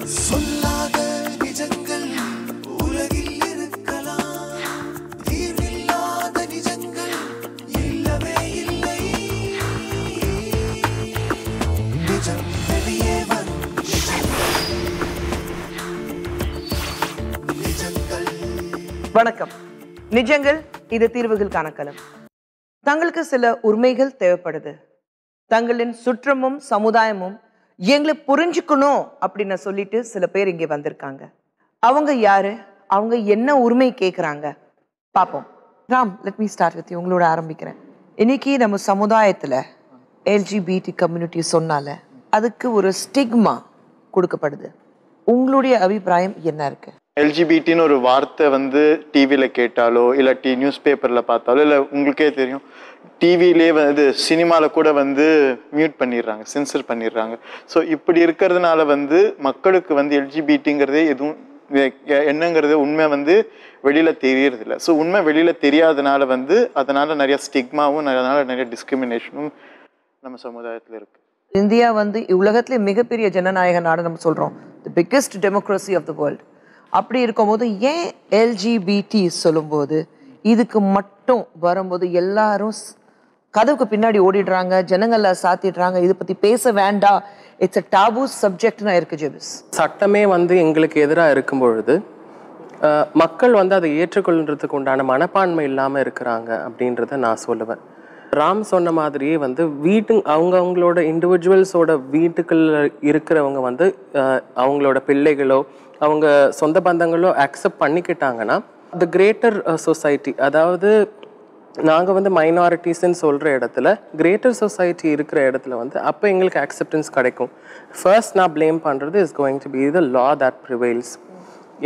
சொல்லாத நிஜங்கள் உலகில் இருக்கலாம், தீர்வில்லாத நிஜங்கள் இல்லவே இல்லை. நிஜம் வெளியே வரும் நிஜங்கள். வணக்கம். நிஜங்கள் இது தீர்வுகளுக்கான களம். தங்களுக்கு சில உரிமைகள் தேவைப்படுது. தங்களின் சுற்றமும் சமுதாயமும் எங்களை புரிஞ்சுக்கணும் அப்படின்னு சொல்லிட்டு சில பேர் இங்கே வந்திருக்காங்க. அவங்க யாரு, அவங்க என்ன உரிமை கேட்குறாங்க பார்ப்போம். Ram, let me start with you. உங்களோட ஆரம்பிக்கிறேன். இன்னைக்கு நம்ம சமுதாயத்தில் எல்ஜிபிடி கம்யூனிட்டி சொன்னால அதுக்கு ஒரு ஸ்டிக்மா கொடுக்கப்படுது. உங்களுடைய அபிப்பிராயம் என்ன இருக்கு? எல்ஜிபிடின்னு ஒரு வார்த்தை வந்து டிவியில் கேட்டாலோ இல்லாட்டி நியூஸ் பேப்பரில் பார்த்தாலோ இல்லை உங்களுக்கே தெரியும், டிவிலே வந்து சினிமாவில் கூட வந்து மியூட் பண்ணிடுறாங்க, சென்சர் பண்ணிடுறாங்க. ஸோ இப்படி இருக்கிறதுனால வந்து மக்களுக்கு வந்து எல்ஜிபிடிங்கிறதே எதுவும் என்னங்கிறது உண்மை வந்து வெளியில் தெரியறதில்ல. ஸோ உண்மை வெளியில் தெரியாதனால வந்து அதனால் நிறைய ஸ்டிக்மாவும் அதனால் நிறைய டிஸ்கிரிமினேஷனும் நம்ம சமுதாயத்தில் இருக்குது. இந்தியா வந்து உலகத்திலே மிகப்பெரிய ஜனநாயக நாடு நம்ம சொல்கிறோம், the biggest democracy of the world. அப்படி இருக்கும்போது ஏன் எல்ஜிபிடி சொல்லும்போது இதுக்கு மட்டும் வரும்போது எல்லாரும் கதவுக்கு பின்னாடி ஓடிடுறாங்க, ஜனங்களை சாத்திடுறாங்க, இதை பற்றி பேச வேண்டாம், இட்ஸ் அ டாபு சப்ஜெக்ட்னா இருக்கு ஜெபிஸ். சட்டமே வந்து எங்களுக்கு எதிராக இருக்கும் பொழுது மக்கள் வந்து அதை ஏற்றுக்கொள்றதுக்கு உண்டான மனப்பான்மை இல்லாமல் இருக்கிறாங்க அப்படின்றத நான் சொல்லுவேன். ராம் சொன்ன மாதிரியே வந்து அவங்களோட இண்டிவிஜுவல்ஸோட வீட்டுக்குள்ள இருக்கிறவங்க வந்து அவங்களோட பிள்ளைகளோ அவங்க சொந்த பந்தங்களோ அக்செப்ட் பண்ணிக்கிட்டாங்கன்னா த கிரேட்டர் சொசைட்டி, அதாவது நாங்கள் வந்து மைனாரிட்டிஸ்ன்னு சொல்கிற இடத்துல கிரேட்டர் சொசைட்டி இருக்கிற இடத்துல வந்து அப்போ எங்களுக்கு அக்செப்டன்ஸ் கிடைக்கும். ஃபர்ஸ்ட் நான் ப்ளேம் பண்ணுறது is going to be the law that prevails.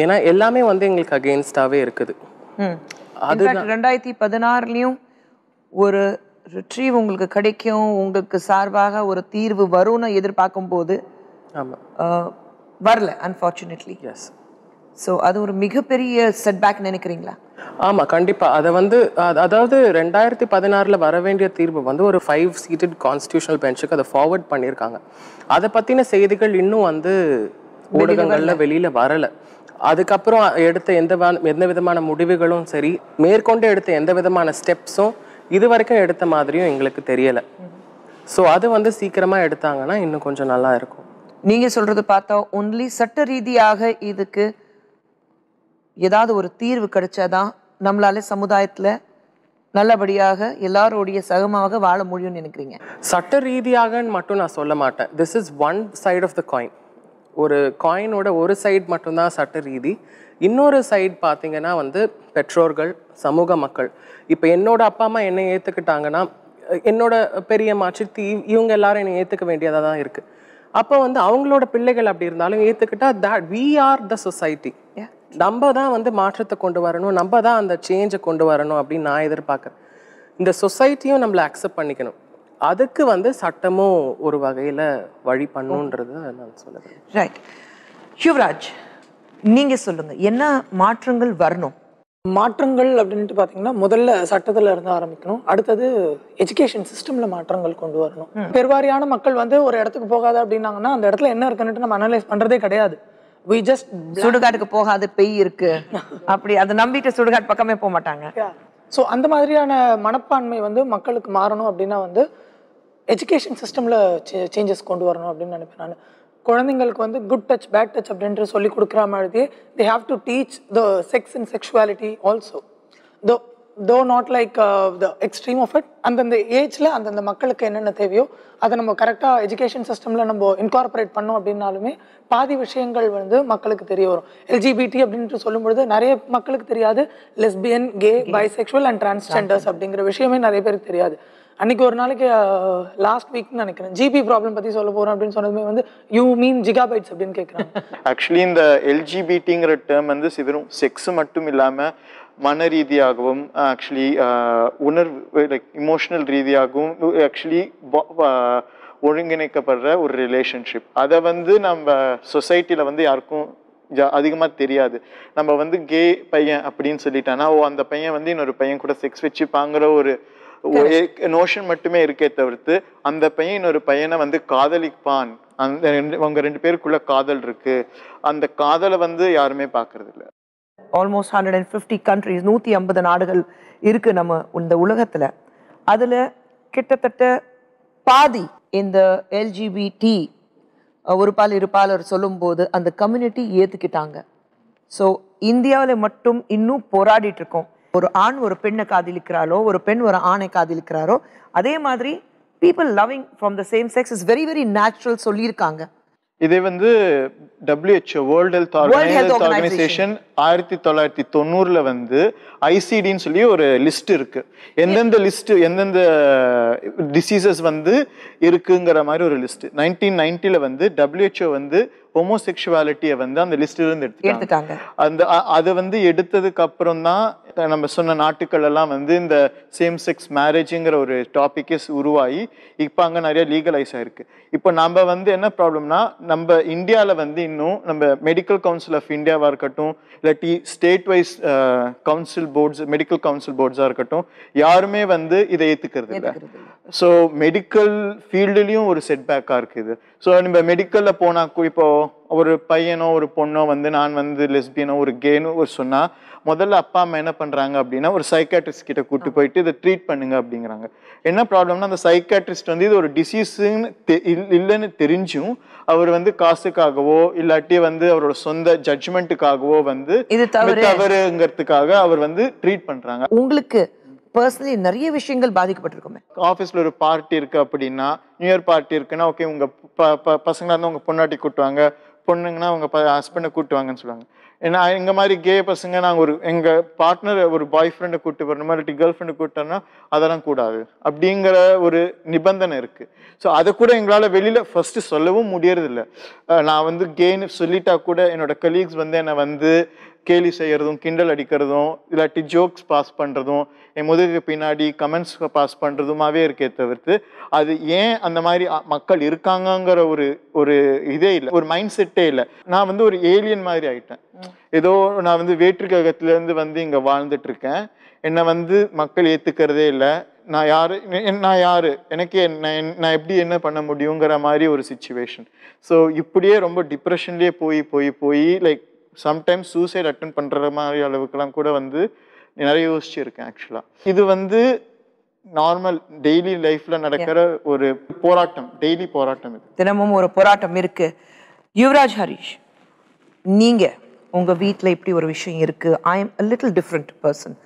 ஏன்னா எல்லாமே வந்து எங்களுக்கு அகெயின்ஸ்டாகவே இருக்குது. அது 2016 ஒரு ரிட்ரீவ் உங்களுக்கு கிடைக்கும், உங்களுக்கு சார்பாக ஒரு தீர்வு வரும்னு எதிர்பார்க்கும் போது வரல, அன்ஃபார்ச்சுனேட்லி. எஸ். ஸோ அது ஒரு மிகப்பெரிய செட்பேக் நினைக்கிறீங்களா? ஆமாம், கண்டிப்பாக. அதை வந்து அதாவது 2016 வர வேண்டிய தீர்வு வந்து ஒரு 5 சீட்டட் கான்ஸ்டியூஷனல் பெஞ்சுக்கு அதை ஃபார்வர்ட் பண்ணியிருக்காங்க. அதை பற்றின செய்திகள் இன்னும் வந்து ஊடகங்களில் வெளியில் வரலை. அதுக்கப்புறம் எடுத்த எந்த விதமான முடிவுகளும் சரி, மேற்கொண்டு எடுத்த எந்த விதமான ஸ்டெப்ஸும் இது வரைக்கும் எடுத்த மாதிரியும் எங்களுக்கு தெரியலை. ஸோ அது வந்து சீக்கிரமாக எடுத்தாங்கன்னா இன்னும் கொஞ்சம் நல்லா இருக்கும். நீங்கள் சொல்கிறது பார்த்தா ஒன்லி சட்ட ரீதியாக இதுக்கு ஏதாவது ஒரு தீர்வு கிடைச்சாதான் நம்மளால சமுதாயத்தில் நல்லபடியாக எல்லாரோடைய சகமாக வாழ முடியும்னு நினைக்கிறீங்க? சட்ட ரீதியாகன்னு மட்டும் நான் சொல்ல மாட்டேன். This is one side of the coin. ஒரு காயினோட ஒரு சைடு மட்டும்தான் சட்ட ரீதி. இன்னொரு சைடு பார்த்தீங்கன்னா வந்து பெற்றோர்கள், சமூக மக்கள். இப்போ என்னோட அப்பா அம்மா என்னை ஏற்றுக்கிட்டாங்கன்னா என்னோட பெரியம்மா, சித்தி, இவங்க எல்லாரும் என்னை ஏற்றுக்க வேண்டியதாக தான் இருக்குது. அப்போ வந்து அவங்களோட பிள்ளைகள் அப்படி இருந்தாலும் ஏற்றுக்கிட்டா that we are the society. நம்ம தான் வந்து மாற்றத்தை கொண்டு வரணும், நம்ம தான் அந்த சேஞ்சை கொண்டு வரணும் அப்படின்னு நான் எதிர்பார்க்குறேன். இந்த சொசைட்டியும் நம்மளை அக்செப்ட் பண்ணிக்கணும். அதுக்கு வந்து சட்டமும் ஒரு வகையில் வழி பண்ணுன்றது நான் சொல்லுவேன். ரைட். யுவராஜ், நீங்கள் சொல்லுங்கள், என்ன மாற்றங்கள் வரணும்? மாற்றங்கள் அப்படின்ட்டு பார்த்தீங்கன்னா முதல்ல சட்டத்தில் இருந்து ஆரம்பிக்கணும். அடுத்தது எஜுகேஷன் சிஸ்டமில் மாற்றங்கள் கொண்டு வரணும். பெருவாரியான மக்கள் வந்து ஒரு இடத்துக்கு போகாத அப்படின்னாங்கன்னா அந்த இடத்துல என்ன இருக்குன்னுட்டு நம்ம அனலைஸ் பண்ணுறதே கிடையாது. we just சுடுகாட்டுக்கு போகாத பெய் இருக்கு அப்படி அதை நம்பிட்டு சுடுகாட்டு பக்கமே போக மாட்டாங்க. ஸோ அந்த மாதிரியான மனப்பான்மை வந்து மக்களுக்கு மாறணும் அப்படின்னா வந்து எஜுகேஷன் சிஸ்டமில் சேஞ்சஸ் கொண்டு வரணும் அப்படின்னு நினைப்பேன் நான். குழந்தைங்களுக்கு வந்து குட் டச் பேட் டச் அப்படின்ற சொல்லி கொடுக்குற மாதிரியே they have to teach the sex and sexuality also, though not like the extreme of it. அந்தந்த ஏஜில் அந்தந்த மக்களுக்கு என்னென்ன தேவையோ அதை நம்ம கரெக்டாக எஜுகேஷன் சிஸ்டமில் நம்ம இன்கார்பரேட் பண்ணோம் அப்படின்னாலுமே பாதி விஷயங்கள் வந்து மக்களுக்கு தெரிய வரும். எல்ஜிபிடி அப்படின்ட்டு சொல்லும்பொழுது நிறைய மக்களுக்கு தெரியாது lesbian, K, bisexual and transgenders அப்படிங்கிற விஷயமே நிறைய பேருக்கு தெரியாது. அன்றைக்கி ஒரு நாளைக்கு லாஸ்ட் வீக்னு நினைக்கிறேன் ஜிபி ப்ராப்ளம் பற்றி சொல்ல போகிறோம் அப்படின்னு சொன்னதுமே வந்து யூ மீன் ஜிகாபைட்ஸ் அப்படின்னு கேட்குறாங்க. ஆக்சுவலி இந்த எல்ஜிபிடிங்கிற டேர்ம் வந்து வெறும் செக்ஸ் மட்டும் இல்லாமல் மன ரீதியாகவும் ஆக்சுவலி உணர்வு லைக் இமோஷனல் ரீதியாகவும் ஆக்சுவலி ஒருங்கிணைக்கப்படுற ஒரு ரிலேஷன்ஷிப். அதை வந்து நம்ம சொசைட்டியில் வந்து யாருக்கும் அதிகமாக தெரியாது. நம்ம வந்து கே பையன் அப்படின்னு சொல்லிட்டானா அந்த பையன் வந்து இன்னொரு பையன் கூட செக்ஸ் வச்சுப்பாங்கிற ஒரு நோஷன் மட்டுமே இருக்கே தவிர்த்து அந்த பையன் இன்னொரு பையனை வந்து காதலிப்பான், அந்த அவங்க 2 பேருக்குள்ள காதல் இருக்கு, அந்த காதலை வந்து யாருமே பார்க்கறது இல்லை. ஆல்மோஸ்ட் 150 countries, 150 நாடுகள் இருக்கு நம்ம இந்த உலகத்துல. அதுல கிட்டத்தட்ட பாதி இந்த LGBT ஒரு பால் இருபாலர் சொல்லும்போது அந்த கம்யூனிட்டி ஏத்துக்கிட்டாங்க. ஸோ இந்தியாவில் மட்டும் இன்னும் போராடிட்டு இருக்கோம். ஒரு ஆண் ஒரு பெண்ணை காதலிக்கிறாரோ, ஒரு பெண் ஒரு ஆணை காதலிக்கிறாரோ, அதே மாதிரி people loving from the same sex is very very natural சொல்லியிருக்காங்க. இதே வந்து WHO வேர்ல்ட் ஹெல்த் ஆர்கனைசேஷன் 1990 வந்து ICDன்னு சொல்லி ஒரு லிஸ்ட் இருக்கு. எந்தெந்த லிஸ்ட் எந்தெந்த டிசீசஸ் வந்து இருக்குங்கிற மாதிரி ஒரு லிஸ்ட் 1990 வந்து WHO வந்து ஹோமோசெக்சுவாலிட்டியை வந்து அந்த லிஸ்ட்ல இருந்து எடுத்துட்டாங்க. அது வந்து எடுத்ததுக்கு அப்புறம் தான் நம்ம சொன்ன நாட்டுக்கள் எல்லாம் வந்து இந்த சேம் செக்ஸ் மேரேஜ்ங்கிற ஒரு டாபிக்கே உருவாகி இப்போ அங்கே நிறைய லீகலைஸ் ஆயிருக்கு. இப்போ நம்ம வந்து என்ன ப்ராப்ளம்னா, நம்ம இந்தியாவில் வந்து இன்னும் நம்ம மெடிக்கல் கவுன்சில் ஆஃப் இந்தியாவாக இருக்கட்டும், இல்லாட்டி state wise council boards, medical council போர்ட்ஸாக இருக்கட்டும், யாருமே வந்து இதை ஏற்றுக்கிறது இல்லை. ஸோ மெடிக்கல் ஃபீல்டுலேயும் ஒரு செட்பேக்காக இருக்குது. ஸோ நம்ம மெடிக்கலில் போனால் இப்போ ஒரு பையனோ ஒரு பொண்ணோ வந்து நான் வந்து லெஸ்பியனோ ஒரு கேனோ ஒரு சொன்னால் முதல்ல அப்பா அம்மா என்ன பண்ணுறாங்க அப்படின்னா ஒரு சைக்காட்ரிஸ்ட் கிட்ட கூட்டு போயிட்டு இதை ட்ரீட் பண்ணுங்க அப்படிங்கிறாங்க. என்ன ப்ராப்ளம்னா அந்த சைக்காட்ரிஸ்ட் வந்து இது ஒரு டிசீஸுன்னு இல்லைன்னு தெரிஞ்சும் அவர் வந்து காசுக்காகவோ இல்லாட்டி வந்து அவரோட சொந்த ஜட்ஜ்மெண்ட்டுக்காகவோ வந்து இது தவறுங்கிறதுக்காக அவர் வந்து ட்ரீட் பண்ணுறாங்க. உங்களுக்கு பர்சனலி நிறைய விஷயங்கள் பாதிக்கப்பட்டிருக்குமே. ஆஃபீஸில் ஒரு பார்ட்டி இருக்குது அப்படின்னா, நியூ இயர் பார்ட்டி இருக்குன்னா, ஓகே உங்கள் பசங்களாக இருந்தால் உங்கள் பொண்ணாட்டி கூட்டுவாங்க, பொண்ணுங்கன்னா உங்கள் ஹஸ்பண்டை கூட்டுவாங்கன்னு சொல்லுவாங்க. ஏன்னா எங்கள் மாதிரி கே பசங்க நாங்கள் எங்கள் பார்ட்னர் ஒரு பாய் ஃப்ரெண்டை கூட்டு வரணுமா இல்லாட்டி கேர்ள் ஃப்ரெண்டை கூட்டோம்னா அதெல்லாம் கூடாது அப்படிங்கிற ஒரு நிபந்தனை இருக்குது. ஸோ அதை கூட எங்களால் வெளியில் ஃபர்ஸ்ட்டு சொல்லவும் முடியறதில்ல. நான் வந்து கேன்னு சொல்லிட்டா கூட என்னோட கலீக்ஸ் வந்து என்னை வந்து கேலி செய்யறதும் கிண்டல் அடிக்கிறதும் இல்லாட்டி ஜோக்ஸ் பாஸ் பண்ணுறதும் என் முதுகுக்கு பின்னாடி கமெண்ட்ஸ் பாஸ் பண்ணுறதுமாவே இருக்கே தவிர்த்து அது ஏன் அந்த மாதிரி மக்கள் இருக்காங்கங்கிற ஒரு இதே இல்லை, ஒரு மைண்ட் செட்டே இல்லை. நான் வந்து ஒரு ஏலியன் மாதிரி ஆயிட்டேன். ஏதோ நான் வந்து வேற்று கிரகத்திலேருந்து வந்து இங்கே வாழ்ந்துட்டு இருக்கேன், என்னை வந்து மக்கள் ஏற்றுக்கிறதே இல்லை. நான் யாரு எனக்கு நான் எப்படி என்ன பண்ண முடியுங்கிற மாதிரி ஒரு சிச்சுவேஷன். ஸோ இப்படியே ரொம்ப டிப்ரெஷன்லேயே போய் லைக் சம்டைம்ஸ் சூசைட் அட்டன் பண்ணுற மாதிரி அளவுக்குலாம் கூட வந்து நிறைய யோசிச்சிருக்கேன் ஆக்சுவலாக. இது வந்து நார்மல் டெய்லி லைஃப்பில் நடக்கிற ஒரு போராட்டம், டெய்லி போராட்டம். இது தினமும் ஒரு போராட்டம் இருக்கு. யுவராஜ் ஹரிஷ், நீங்கள் உங்கள் வீட்டில் இப்படி ஒரு விஷயம் இருக்குது, I am a little different person,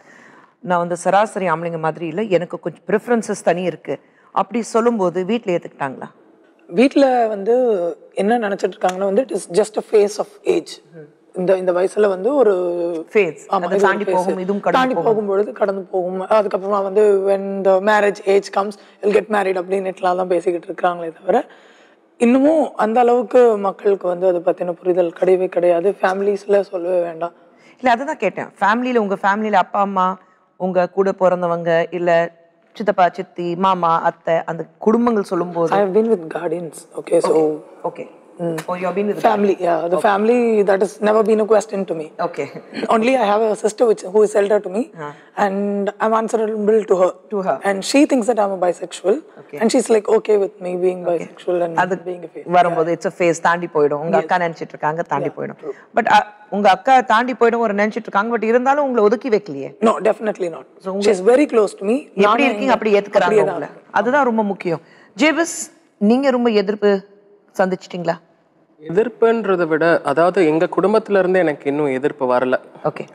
நான் வந்து சராசரி ஆம்பளைங்க மாதிரி இல்லை, எனக்கு கொஞ்சம் ப்ரிஃபரன்சஸ் தனி இருக்குது அப்படி சொல்லும்போது வீட்டில் ஏற்றுக்கிட்டாங்களா? வீட்டில் வந்து என்ன நினச்சிட்டு இருக்காங்கன்னா வந்து it is just a phase of age. இந்த வயசுல வந்து ஒரு ஃபேஸ் தாண்டி போகும், இதுவும் தாண்டி போகும்பொழுது கடந்து போகும். அதுக்கப்புறமா வந்து when the marriage age comes you'll get married அப்படின்னுலாம் தான் பேசிக்கிட்டு இருக்கிறாங்களே தவிர இன்னமும் அந்த அளவுக்கு மக்களுக்கு வந்து அதை பற்றின புரிதல் கிடையவே கிடையாது. ஃபேமிலிஸில் சொல்லவே வேண்டாம். இல்லை அதுதான் கேட்டேன். ஃபேமிலியில் உங்கள் ஃபேமிலியில் அப்பா அம்மா, உங்கள் கூட பிறந்தவங்க, இல்லை சித்தப்பா சித்தி மாமா அத்தை, அந்த குடும்பங்கள் சொல்லும்போது I have been with guardians. Okay, so okay. Oh, you have been with the family. Yeah, the family, that has never been a question to me. Okay. Only I have a sister who is elder to me, and I'm answerable to her. And she thinks that I'm a bisexual, and she's like okay with me being bisexual and being a face. வரும்போது it's a face தாண்டி போய்டும். உங்க அக்கா நினைச்சிட்டு இருக்காங்க தாண்டி போய்டும். But உங்க அக்கா தாண்டி போய்டும் ஒரு நினைச்சிட்டு இருக்காங்க. பட் இருந்தாலும் உங்களை ஒதுக்கி வைக்கலையே. No, definitely not. She is very close to me. எப்படி இருக்கீங்க அப்படி ஏத்துக்கறாங்க உங்களை. அதுதான் ரொம்ப முக்கியம். ஜேபிஸ், நீங்க ரொம்ப எதிர்ப்பு சந்திச்சிட்டீங்களா? எதிர்ப்புன்றதை விட, அதாவது எங்க குடும்பத்துல இருந்து எனக்கு இன்னும் எதிர்ப்பு வரல. Okay.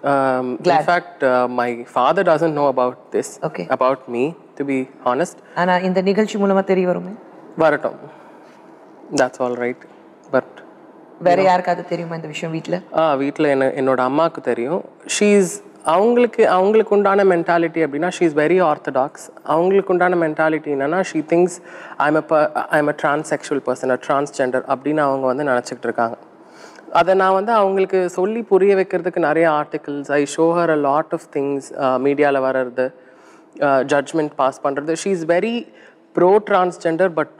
In fact, my father doesn't know about this, about me, to be honest. ஆனா இந்த நிகழ்ச்சி மூலமா தெரிய வருமே. வரட்டும், that's all right. But வேற யாருக்காவது தெரியுமா இந்த விஷயம் வீட்ல? வீட்ல என்னோட அம்மாக்கு தெரியும். அவங்களுக்கு உண்டான மென்டாலிட்டி அப்படின்னா ஷீ இஸ் வெரி ஆர்த்தடாக்ஸ். அவங்களுக்கு உண்டான மென்டாலிட்டி என்னன்னா she thinks I'm a transsexual person, a transgender அப்படின்னு அவங்க வந்து நினச்சிக்கிட்டு இருக்காங்க. அதை நான் வந்து அவங்களுக்கு சொல்லி புரிய வைக்கிறதுக்கு நிறைய articles, I show her a lot of things, மீடியாவில் வர்றது, ஜட்ஜ்மெண்ட் பாஸ் பண்ணுறது. She is very pro transgender but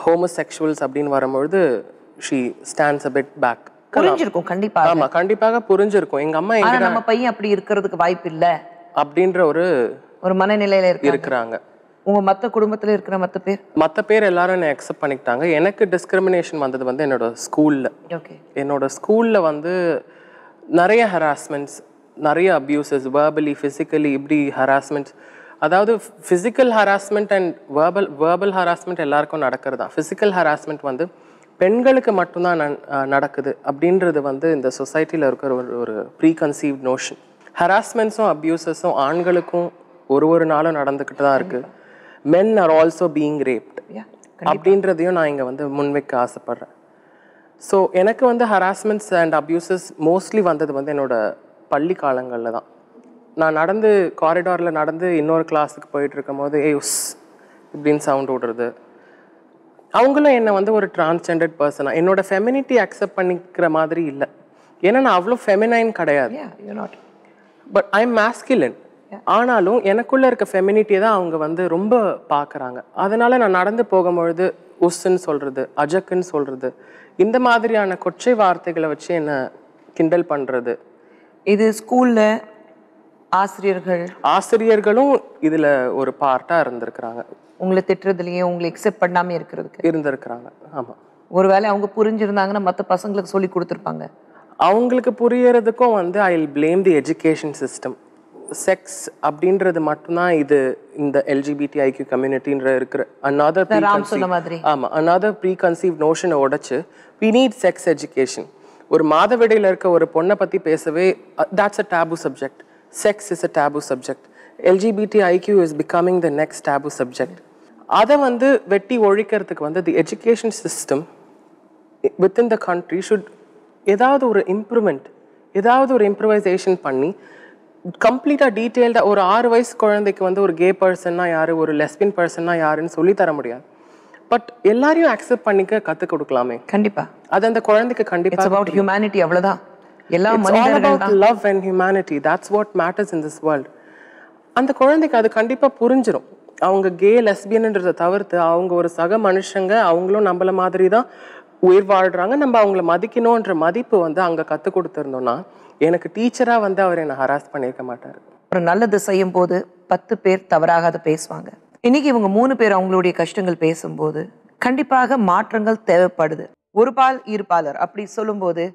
homosexuals அப்படின்னு வரும்பொழுது she stands a bit back. புரிஞ்சிருக்கும் கண்டிப்பா. ஆமா, கண்டிப்பாக புரிஞ்சிருக்கும். எங்க அம்மா நம்ம பையன் அப்படி இருக்கிறதுக்கு வாய்ப்பு இல்ல அப்படின்ற ஒரு ஒரு மனநிலையில இருக்கிறாங்க. உங்க மத்த குடும்பத்துல இருக்கிற மற்ற பேர் எல்லாரும் என்னை அக்செப்ட் பண்ணிக்கிட்டாங்க. எனக்கு டிஸ்கிரிமினேஷன் வந்தது வந்து என்னோட ஸ்கூல்ல. ஓகே. என்னோட ஸ்கூல்ல வந்து நிறைய ஹராஸ்மெண்ட்ஸ், நிறைய அப்யூசஸ், வேர்பலி, ஃபிசிக்கலி, இப்படி ஹராஸ்மெண்ட்ஸ். அதாவது physical harassment and verbal harassment எல்லாருக்கும் நடக்கிறது தான். ஃபிசிக்கல் ஹராஸ்மெண்ட் வந்து பெண்களுக்கு மட்டும்தான் நடக்குது அப்படின்றது வந்து இந்த சொசைட்டியில் இருக்கிற ஒரு ப்ரீ கன்சீவ்ட் நோஷன். ஹராஸ்மெண்ட்ஸும் அப்யூசஸும் ஆண்களுக்கும் ஒரு நாளும் நடந்துக்கிட்டு தான் இருக்குது. மென் ஆர் ஆல்சோ பீயிங் ரேப்ட் அப்படின்றதையும் நான் இங்கே வந்து முன்வைக்க ஆசைப்பட்றேன். ஸோ எனக்கு வந்து ஹராஸ்மெண்ட்ஸ் அண்ட் அப்யூசஸ் மோஸ்ட்லி வந்தது வந்து என்னோட பள்ளி காலங்களில் தான். நான் நடந்து காரிடாரில் நடந்து இன்னொரு கிளாஸுக்கு போயிட்டு இருக்கும் போது உஸ் இப்படின்னு சவுண்ட் விடுறது. அவங்களும் என்னை வந்து ஒரு டிரான்ஸ்ஜெண்டர்ட் பர்சனாக என்னோட ஃபெமினிட்டி அக்செப்ட் பண்ணிக்கிற மாதிரி இல்லை. ஏன்னா நான் அவ்வளோ ஃபெமினைன் கிடையாது. But I am masculine. ஆனாலும் எனக்குள்ளே இருக்க ஃபெமினிட்டியை தான் அவங்க வந்து ரொம்ப பார்க்குறாங்க. அதனால் நான் நடந்து போகும்பொழுது உஸ்ன்னு சொல்கிறது, அஜக்குன்னு சொல்கிறது, இந்த மாதிரியான கொச்சை வார்த்தைகளை வச்சு என்னை கிண்டல் பண்ணுறது. இது ஸ்கூலில் ஆசிரியர்களும் இதில் ஒரு பார்ட்டாக இருந்திருக்கிறாங்க. உங்களை திட்டுறதுலையே உங்களை எக்ஸெப்ட் பண்ணாமல் இருந்திருக்கிறாங்க. ஆமாம். ஒருவேளை அவங்க புரிஞ்சிருந்தாங்கன்னா மற்ற பசங்களுக்கு சொல்லி கொடுத்துருப்பாங்க. அவங்களுக்கு புரியறதுக்கும் வந்து I will blame the education system. Sex அப்படின்றது மட்டும்தான் இது இந்த எல்ஜிபிடிஐக்யூ கம்யூனிட்டின்ற இருக்கிற another ப்ரீ கன்சீவ் நோஷனை உடைச்சு we need sex education. ஒரு மாதவிடையில் இருக்க ஒரு பொண்ணை பற்றி பேசவே that's a taboo subject. Sex is a taboo subject. LGBTIQ is becoming the next taboo subject. அதை வந்து வெட்டி ஒழிக்கிறதுக்கு வந்து தி education system within the country should ஏதாவது ஒரு இம்ப்ரூவ்மெண்ட், ஏதாவது ஒரு இம்ப்ரூவைசேஷன் பண்ணி கம்ப்ளீட்டாக டீட்டெயில்டாக ஒரு 6 வயசு குழந்தைக்கு வந்து ஒரு கே பர்சன்னா யார், ஒரு லெஸ்பியன் பர்சன்னா யாருன்னு சொல்லி தர முடியாது. பட் எல்லாரையும் அக்செப்ட் பண்ணிக்க கற்றுக் கொடுக்கலாமே. கண்டிப்பாக அது அந்த குழந்தைக்கு கண்டிப்பாக அபவுட் ஹியூமனிட்டி. அவ்வளோதான். love and humanity. That's what matters in this world. அந்த குழந்தைக்கு அது கண்டிப்பா புரிஞ்சிடும். அவங்க கே லெஸ்பியன்ன்றதை தவிர்த்து அவங்க ஒரு சக மனுஷங்க, அவங்களும் நம்மள மாதிரி தான் உயிர் வாழ்றாங்க, நம்ம அவங்கள மதிக்கணும்ன்ற மதிப்பு வந்து அங்க கற்றுக் கொடுத்துருந்தோம்னா எனக்கு டீச்சரா வந்து அவர் என்னை ஹராஸ் பண்ணியிருக்க மாட்டார். ஒரு நல்லது செய்யும் போது 10 பேர் தவறாக பேசுவாங்க. இன்னைக்கு இவங்க 3 பேர் அவங்களுடைய கஷ்டங்கள் பேசும்போது கண்டிப்பாக மாற்றங்கள் தேவைப்படுது. ஒரு பால் இருபாலர் அப்படி சொல்லும்போது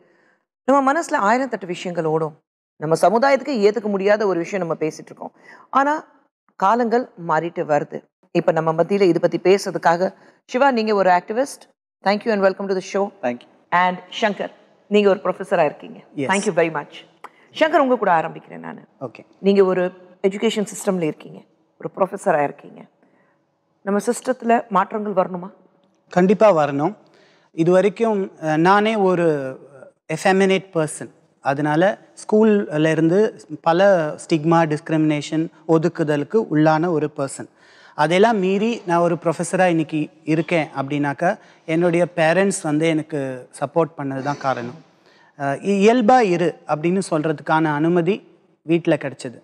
நம்ம மனசுல 1008 விஷயங்கள் ஓடும். நம்ம சமுதாயத்துக்கு ஏத்துக்க முடியாத ஒரு விஷயம் நம்ம பேசிட்டு இருக்கோம். ஆனா காலங்கள் மாறிட்டு வருது. இப்ப நம்ம மத்தியில இதை பத்தி பேசுறதுக்காக சிவா, நீங்க ஒரு activist. Thank you and welcome to the show. Thank you. And Shankar, நீங்க ஒரு ப்ரொஃபஸரா இருக்கீங்க. Thank you very much. சங்கர், உங்க கூட ஆரம்பிக்கிறேன் நான். ஓகே. நீங்க ஒரு எஜுகேஷன் சிஸ்டம்ல இருக்கீங்க, ஒரு ப்ரொஃபஸரா இருக்கீங்க. நம்ம சிஸ்டத்துல மாற்றங்கள் வரணுமா? கண்டிப்பா வரணும். இது வரைக்கும் நானே ஒரு எஃபெமினேட் பர்சன். அதனால ஸ்கூல்ல இருந்து பல ஸ்டிக்மா, டிஸ்கிரிமினேஷன், ஒதுக்குதலுக்கு உள்ளான ஒரு பர்சன். அதெல்லாம் மீறி நான் ஒரு ப்ரொஃபஸராக இன்னைக்கு இருக்கேன் அப்படின்னாக்கா என்னுடைய பேரண்ட்ஸ் வந்து எனக்கு சப்போர்ட் பண்ணது தான் காரணம். இயல்பாக இரு அப்படின்னு சொல்கிறதுக்கான அனுமதி வீட்டில் கிடச்சிது.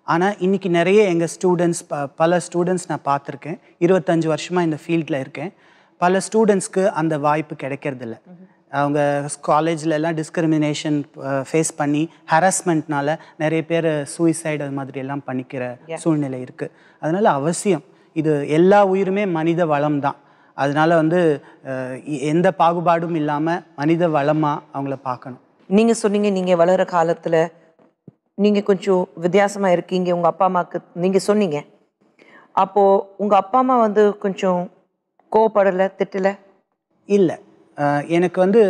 ஆனால் இன்றைக்கி நிறைய எங்கள் ஸ்டூடெண்ட்ஸ், பல ஸ்டூடெண்ட்ஸ் நான் பார்த்துருக்கேன். 25 வருஷமாக இந்த ஃபீல்டில் இருக்கேன். பல ஸ்டூடெண்ட்ஸ்க்கு அந்த வாய்ப்பு கிடைக்கிறதில்ல. அவங்க காலேஜில் எல்லாம் டிஸ்கிரிமினேஷன் ஃபேஸ் பண்ணி ஹராஸ்மெண்ட்னால நிறைய பேர் சூசைட் அது மாதிரி எல்லாம் பண்ணிக்கிற சூழ்நிலை இருக்குது. அதனால் அவசியம் இது எல்லா உயிருமே மனித வளம் தான். அதனால வந்து எந்த பாகுபாடும் இல்லாமல் மனித வளமாக அவங்கள பார்க்கணும். நீங்கள் சொன்னீங்க நீங்கள் வளர காலத்தில் நீங்கள் கொஞ்சம் வித்தியாசமாக இருக்கீங்க உங்கள் அப்பா அம்மாவுக்கு நீங்கள் சொன்னீங்க. அப்போது உங்கள் அப்பா அம்மா வந்து கொஞ்சம் கோவப்படலை, திட்டலை? இல்லை, எனக்கு வந்து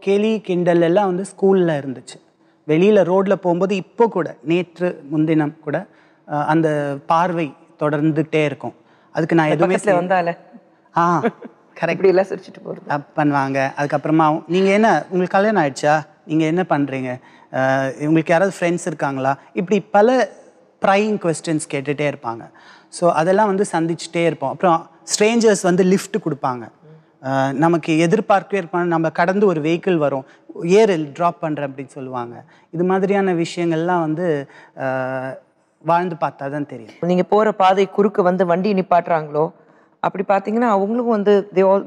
கேலி கிண்டல் எல்லாம் வந்து ஸ்கூலில் இருந்துச்சு. வெளியில் ரோட்டில் போகும்போது இப்போ கூட நேற்று முன்தினம் கூட அந்த பார்வை தொடர்ந்துகிட்டே இருக்கும். அதுக்கு நான் எதுவுமே வந்தால கரெக்ட் எல்லாம் சிரிச்சுட்டு போகிறது பண்ணுவாங்க. அதுக்கப்புறமா நீங்கள் என்ன, உங்களுக்கு கல்யாணம் ஆயிடுச்சா, நீங்கள் என்ன பண்ணுறீங்க, உங்களுக்கு யாராவது ஃப்ரெண்ட்ஸ் இருக்காங்களா, இப்படி பல ப்ரையிங் கொஸ்டின்ஸ் கேட்டுகிட்டே இருப்பாங்க. ஸோ அதெல்லாம் வந்து சந்திச்சுட்டே இருப்போம். அப்புறம் ஸ்ட்ரேஞ்சர்ஸ் வந்து லிஃப்ட் கொடுப்பாங்க. நமக்கு எதிர்பார்க்கவே இருப்பாங்க. நம்ம கடந்து ஒரு வெஹிக்கிள் வரும், ஏரில் ட்ராப் பண்ணுறேன் அப்படின்னு சொல்லுவாங்க. இது மாதிரியான விஷயங்கள்லாம் வந்து வாழ்ந்து பார்த்தா தான் தெரியும். நீங்கள் போகிற பாதை குறுக்க வந்து வண்டி நிப்பாட்டுறாங்களோ அப்படி பார்த்தீங்கன்னா அவங்களுக்கும் வந்து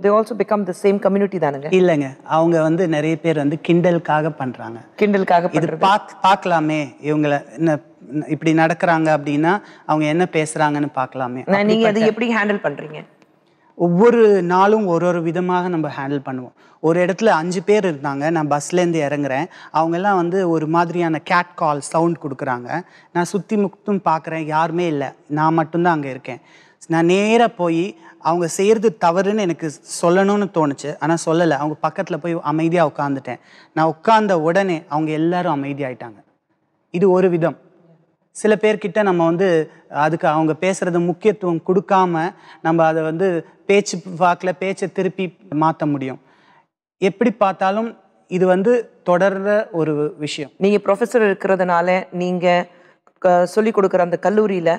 they also become the same community தானுங்க? இல்லைங்க, அவங்க வந்து நிறைய பேர் வந்து கிண்டலுக்காக பண்ணுறாங்க. கிண்டலுக்காக இது பார்க்கலாமே, இவங்களை என்ன இப்படி நடக்கிறாங்க அப்படின்னா அவங்க என்ன பேசுகிறாங்கன்னு பார்க்கலாமே. நீங்கள் அதை எப்படி ஹேண்டில் பண்ணுறீங்க? ஒவ்வொரு நாளும் ஒரு ஒரு விதமாக நம்ம ஹேண்டில் பண்ணுவோம். ஒரு இடத்துல 5 பேர் இருந்தாங்க, நான் பஸ்லேருந்து இறங்குறேன், அவங்கெல்லாம் வந்து ஒரு மாதிரியான கேட் கால் சவுண்ட் கொடுக்குறாங்க. நான் சுற்றி முற்றும் பார்க்குறேன், யாருமே இல்லை, நான் மட்டும்தான் அங்கே இருக்கேன். நான் நேராக போய் அவங்க செய்கிறது தவறுன்னு எனக்கு சொல்லணும்னு தோணுச்சு, ஆனால் சொல்லலை. அவங்க பக்கத்தில் போய் அமைதியாக உட்காந்துட்டேன். நான் உட்கார்ந்த உடனே அவங்க எல்லாரும் அமைதியாயிட்டாங்க. இது ஒரு விதம். சில பேர்கிட்ட நம்ம வந்து அதுக்கு அவங்க பேசுகிறது முக்கியத்துவம் கொடுக்காம நம்ம அதை வந்து பேச்சு வாக்கில் பேச்சை திருப்பி மாற்ற முடியும். எப்படி பார்த்தாலும் இது வந்து தொடர்ற ஒரு விஷயம். நீங்கள் ப்ரொஃபஸர் இருக்கிறதுனால நீங்கள் சொல்லிக் கொடுக்குற அந்த கல்லூரியில்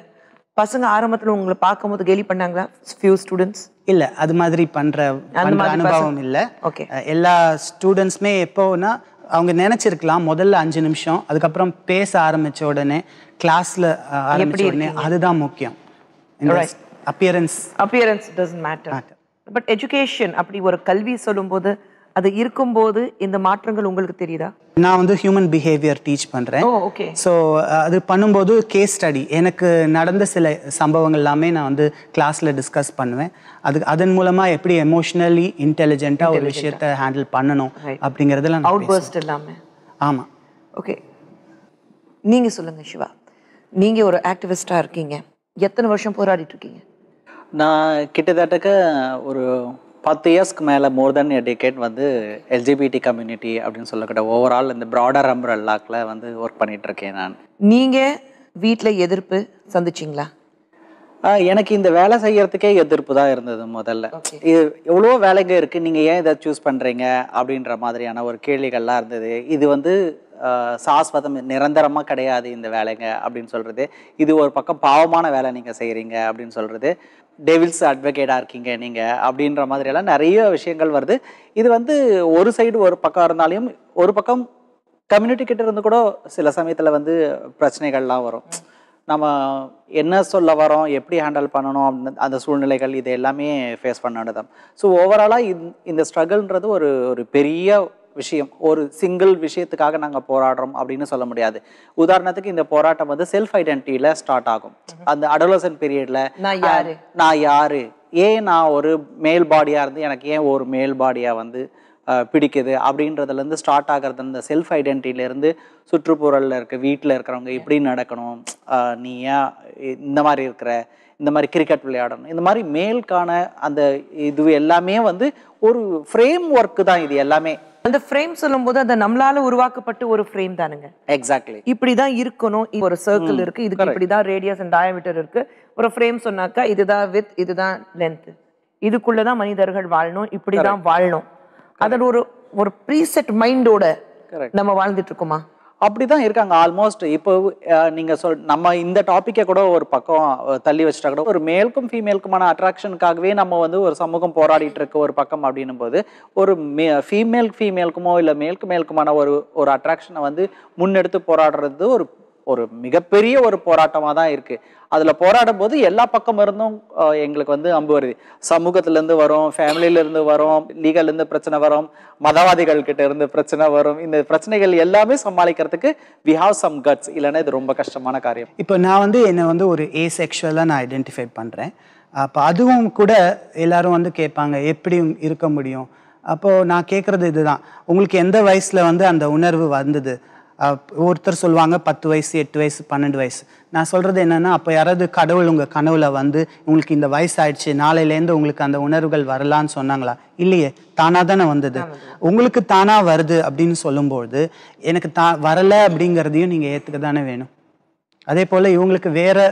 பசங்க ஆரம்பத்தில் உங்களை பார்க்கும்போது கேலி பண்ணாங்களா? ஃபியூ ஸ்டூடெண்ட்ஸ் இல்லை, அது மாதிரி பண்ணுற அனுபவம் இல்லை. ஓகே, எல்லா ஸ்டூடெண்ட்ஸுமே எப்போனா அவங்க நினச்சிருக்கலாம் முதல்ல 5 நிமிஷம், அதுக்கப்புறம் பேச ஆரம்பித்த உடனே கிளாஸில் ஆரம்பித்த உடனே அதுதான் முக்கியம். Appearance doesn't matter. But education அப்படி ஒரு கல்வி சொல்லும்போது அது இருக்கும்போது இந்த மாற்றங்கள் உங்களுக்கு தெரியுதா? நான் வந்து ஹியூமன் பிஹேவியர் டீச் பண்ணுறேன். ஸோ அது பண்ணும்போது கேஸ் ஸ்டடி, எனக்கு நடந்த சில சம்பவங்கள் எல்லாமே நான் வந்து கிளாஸில் டிஸ்கஸ் பண்ணுவேன். அதன் மூலமாக எப்படி எமோஷ்னலி இன்டெலிஜென்ட்டாக ஒரு விஷயத்தை ஹேண்டில் பண்ணணும் அப்படிங்கிறதுல அவுட்பர்ஸ்ட் எல்லாமே. ஆமாம். ஓகே, நீங்கள் சொல்லுங்கள் சிவா, நீங்கள் ஒரு ஆக்டிவிஸ்டாக இருக்கீங்க, எத்தனை வருஷம் போராடிட்டு இருக்கீங்க? நான் கிட்டத்தட்ட ஒரு 10 இயர்ஸ்க்கு மேலே மோர் தென் எ டெக்கேட் வந்து எல்ஜிபிடி கம்யூனிட்டி அப்படின்னு சொல்லக்கூட ஓவரால் இந்த ப்ராடர் அம்ப்ரெல்லாக்கில் வந்து ஒர்க் பண்ணிகிட்ருக்கேன் நான். நீங்கள் வீட்டில் எதிர்ப்பு சந்திச்சிங்களா? எனக்கு இந்த வேலை செய்யறதுக்கே எதிர்ப்பு தான் இருந்தது முதல்ல. இது எவ்வளோ வேலைங்க இருக்குது, நீங்கள் ஏன் இதை சூஸ் பண்ணுறீங்க அப்படின்ற மாதிரியான ஒரு கேள்விகள்லாம் இருந்தது. இது வந்து சாஸ்வதம் நிரந்தரமாக கிடையாது இந்த வேலைங்க அப்படின்னு சொல்கிறது. இது ஒரு பக்கம் பாவமான வேலை நீங்கள் செய்கிறீங்க அப்படின்னு சொல்கிறது. டெவில்ஸ் அட்வொகேட்டாக இருக்கீங்க நீங்கள் அப்படின்ற மாதிரியெல்லாம் நிறைய விஷயங்கள் வருது. இது வந்து ஒரு சைடு ஒரு பக்கம் இருந்தாலும் ஒரு பக்கம் கம்யூனிட்டி கிட்ட இருந்து கூட சில சமயத்தில் வந்து பிரச்சனைகள்லாம் வரும். நம்ம என்ன சொல்ல வரோம், எப்படி ஹேண்டில் பண்ணணும் அப்படின்னு அந்த சூழ்நிலைகள் இது எல்லாமே ஃபேஸ் பண்ணதான். ஸோ ஓவராலாக இந்த ஸ்ட்ரகிள்ன்றது ஒரு பெரிய விஷயம். ஒரு சிங்கிள் விஷயத்துக்காக நாங்கள் போராடுறோம் அப்படின்னு சொல்ல முடியாது. உதாரணத்துக்கு இந்த போராட்டம் வந்து செல்ஃப் ஐடென்டிட்டியில் ஸ்டார்ட் ஆகும். அந்த அடோலசன்ட் பீரியட்ல நான் யாரு, ஏன் நான் ஒரு மேல் பாடியாக இருந்து எனக்கு ஏன் ஒரு மேல் பாடியாக வந்து பிடிக்குது அப்படின்றதுலேருந்து ஸ்டார்ட் ஆகிறது. அந்த செல்ஃப் ஐடென்டிட்டிலேருந்து சுற்றுப்புறத்தில் இருக்க வீட்டில் இருக்கிறவங்க இப்படி நடக்கணும், நீ ஏன் இந்த மாதிரி இருக்கிற, இந்த மாதிரி கிரிக்கெட் விளையாடணும், இந்த மாதிரி மேல்கான அந்த இது எல்லாமே வந்து ஒரு ஃப்ரேம் ஒர்க்கு தான். இது எல்லாமே அந்த ஃப்ரேம் சொல்லும்போது அது நம்மளால உருவாக்கப்பட்ட ஒரு ஃப்ரேம் தானுங்க. எக்ஸாக்ட்லி இப்படிதான் இருக்கணும், ஒரு சர்க்கிள் இருக்கு, இதுக்கு இப்படிதான் ரேடியஸ் அண்ட் டயாமீட்டர் இருக்கு. ஒரு ஃப்ரேம் சொன்னாக்கா இதுதான் வித், இதுதான் லென்த், இதுக்குள்ளதான் மனிதர்கள் வாழணும், இப்படிதான் வாழணும். அதில் ஒரு ப்ரீசெட் மைண்டோட நம்ம வாழ்ந்துட்டு இருக்கோமா? அப்படிதான் இருக்காங்க ஆல்மோஸ்ட். இப்போ நீங்க நம்ம இந்த டாப்பிக்கை கூட ஒரு பக்கம் தள்ளி வச்சுட்டா கூட ஒரு மேலுக்கும் ஃபீமேலுக்குமான அட்ராக்ஷனுக்காகவே நம்ம வந்து ஒரு சமூகம் போராடிட்டு இருக்கு ஒரு பக்கம் அப்படின்னும் போது ஒரு ஃபீமேலுக்குமோ இல்லை மேலுக்குமான ஒரு அட்ராக்ஷனை வந்து முன்னெடுத்து போராடுறது ஒரு மிகப்பெரிய ஒரு போராட்டமாக தான் இருக்கு. அதில் போராடும் போது எல்லா பக்கம் இருந்தும் எங்களுக்கு வந்து அம்பு வருது. சமூகத்திலேருந்து வரும், ஃபேமிலியிலேருந்து வரும், லீகல்லேருந்து பிரச்சனை வரும், மதவாதிகள் கிட்ட இருந்து பிரச்சனை வரும். இந்த பிரச்சனைகள் எல்லாமே சமாளிக்கிறதுக்கு வி ஹாவ் சம் கட்ஸ், இல்லைன்னா இது ரொம்ப கஷ்டமான காரியம். இப்போ நான் வந்து என்னை வந்து ஒரு ஏசெக்ஷுவலாக நான் ஐடென்டிஃபை பண்ணுறேன். அப்போ அதுவும் கூட எல்லாரும் வந்து கேட்பாங்க எப்படி இருக்க முடியும். அப்போது நான் கேட்குறது இதுதான், உங்களுக்கு எந்த வயசில் வந்து அந்த உணர்வு வந்தது? ஒருத்தர் சொல்லுவாங்க 10 வயசு, 8 வயசு, 12 வயசு. நான் சொல்கிறது என்னென்னா, அப்போ யாராவது கடவுள் உங்கள் கனவுல வந்து உங்களுக்கு இந்த வயசு ஆயிடுச்சு, நாளையிலேருந்து உங்களுக்கு அந்த உணர்வுகள் வரலான்னு சொன்னாங்களா? இல்லையே, தானாக தானே வந்தது. உங்களுக்கு தானாக வருது அப்படின்னு சொல்லும்போது எனக்கு வரலை அப்படிங்கிறதையும் நீங்கள் ஏற்றுக்க தானே வேணும். அதே போல் இவங்களுக்கு வேறு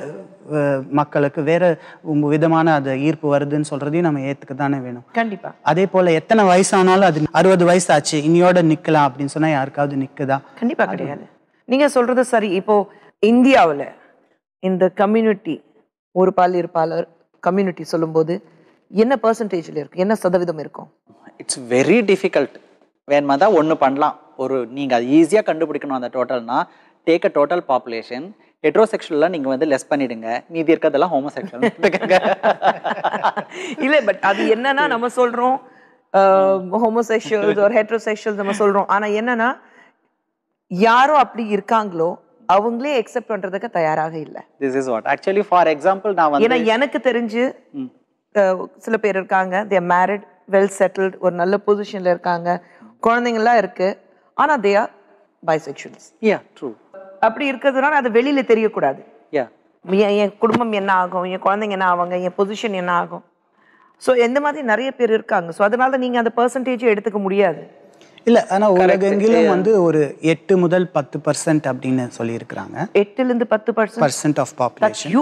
மக்களுக்கு வேறு விதமான அது ஈர்ப்பு வருதுன்னு சொல்கிறதையும் நம்ம ஏற்றுக்க தானே வேணும். கண்டிப்பாக. அதே போல் எத்தனை வயசானாலும் அது 60 வயசு ஆச்சு இனியோட நிற்கலாம் அப்படின்னு சொன்னால் யாருக்காவது நிற்குதா? கண்டிப்பாக கிடையாது. நீங்கள் சொல்கிறது சரி. இப்போது இந்தியாவில் இந்த கம்யூனிட்டி ஒரு பாலியற்பாளர் கம்யூனிட்டி சொல்லும்போது என்ன பர்சன்டேஜில் இருக்கும், என்ன சதவீதம் இருக்கும்? It's very difficult. வேணுமா தான் ஒன்று பண்ணலாம், நீங்கள் அது ஈஸியாக கண்டுபிடிக்கணும். அந்த டோட்டல்னா டேக் அ டோட்டல் பாப்புலேஷன், ஹெட்ரோசெக்ஷுவலாக நீங்கள் வந்து லெஸ் பண்ணிடுங்க, மீதி இருக்கிறதெல்லாம் ஹோமோசெக்ஷுவல். இல்லை, பட் அது என்னன்னா நம்ம சொல்கிறோம் ஹோமோசெக்ஷுவல்ஸ் ஒரு ஹெட்ரோசெக்ஷுவல்ஸ் நம்ம சொல்கிறோம். ஆனால் என்னன்னா யாரோ அப்படி இருக்காங்களோ அவங்களே எக்ஸெப்ட் பண்றதுக்கு தயாராக இல்லை. This is what actually for example நான் வந்து ஏன்னா எனக்கு தெரிஞ்சு சில பேர் இருக்காங்க, they are married, well settled, ஒரு நல்ல பொசிஷன்ல இருக்காங்க, குழந்தைங்களாம் இருக்கு, ஆனா தே ஆர் பைசெக்சுவல்ஸ். Yeah true. அப்படி இருக்கிறதுனால அது வெளியில தெரியக்கூடாது. யா என் குடும்பம் என்ன ஆகும், என் குழந்தைங்க என்ன ஆவாங்க, என் பொசிஷன் என்ன ஆகும். ஸோ எந்த மாதிரி நிறைய பேர் இருக்காங்க. ஸோ அதனால நீங்க அந்த பெர்சன்டேஜ் எடுத்துக்க முடியாது. இல்ல ஆனா உலகெங்கிலும் வந்து ஒரு 8 முதல் 10% அப்படின்னு சொல்லியிருக்கிறாங்க. 8-10% ஆஃப் பாப்புலேஷன்.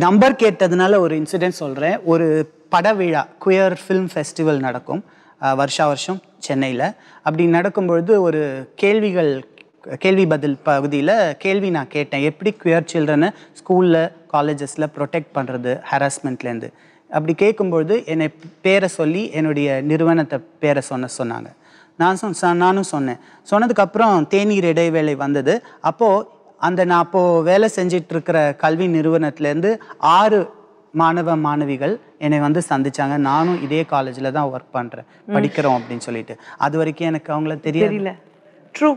நம்பர் கேட்டதுனால ஒரு இன்சிடென்ட் சொல்றேன். ஒரு பட விழா, குயர் ஃபிலிம் ஃபெஸ்டிவல் நடக்கும் வருஷம் சென்னையில். அப்படி நடக்கும்பொழுது ஒரு கேள்வி பதில் பகுதியில் கேள்வி நான் கேட்டேன், எப்படி குயர் சில்ட்ரனை ஸ்கூலில் காலேஜஸில் ப்ரொடெக்ட் பண்ணுறது ஹராஸ்மெண்ட்லேருந்து. அப்படி கேட்கும்பொழுது என்னை பேரை சொல்லி என்னுடைய நிறுவனத்தை பேரை சொன்னாங்க. நானும் சொன்னேன். சொன்னதுக்கப்புறம் தேநீர் இடைவேளை வந்தது. அப்போது நான் அப்போது வேலை செஞ்சிட்ருக்கிற கல்வி நிறுவனத்துலேருந்து 6 மாணவிகள் என்னை வந்து சந்திச்சாங்க. நானும் இதே காலேஜில் தான் ஒர்க் பண்ணுறேன், படிக்கிறோம் அப்படின்னு சொல்லிட்டு. அது வரைக்கும் எனக்கு அவங்கள தெரியல. True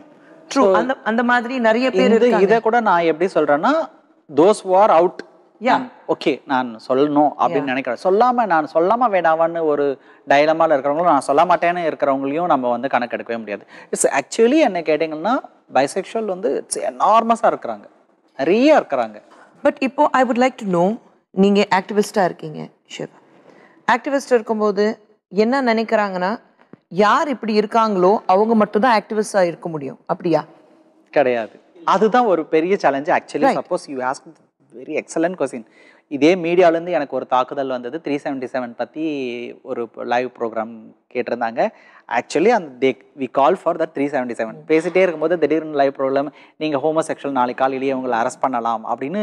true. அந்த மாதிரி நிறைய பேர் இருக்காங்க. இதை கூட நான் எப்படி சொல்றேன்னா, those who are out, okay நான் சொல்லணும் அப்படின்னு நினைக்கிறேன். நான் சொல்லாம வேண்டாவான்னு ஒரு டைலமால இருக்கிறவங்களும், நான் சொல்ல மாட்டேன்னு இருக்கிறவங்களையும் நம்ம வந்து கணக்கெடுக்கவே முடியாது. இட்ஸ் ஆக்சுவலி என்ன கேட்டீங்கன்னா, பைசெக்சுவல் வந்து இட்ஸ் எனார்மஸா இருக்கிறாங்க, நிறைய இருக்கிறாங்க. பட் இப்போ I would like to know, நீங்க ஆக்டிவிஸ்டா இருக்கீங்க ஷிவ். ஆக்டிவிஸ்ட் இருக்கும்போது என்ன நினைக்கிறாங்கன்னா, யார் இப்படி இருக்காங்களோ அவங்க மட்டும் தான் ஆக்டிவிஸ்டா இருக்க முடியும், அப்படியா? கிடையாது. அதுதான் ஒரு பெரிய challenge actually. Suppose you ask very excellent question. இதே மீடியாவிலேருந்து எனக்கு ஒரு தாக்குதல் வந்தது. 377 பற்றி ஒரு லைவ் ப்ரோக்ராம் கேட்டிருந்தாங்க. Actually we call for that 377. பேசிட்டே இருக்கும்போது திடீர்னு லைவ் ப்ரோக்ராம், நீங்கள் ஹோமோசெக்சுவல் நாளைக்கு காலையிலேயே உங்களை அரெஸ்ட் பண்ணலாம் அப்படின்னு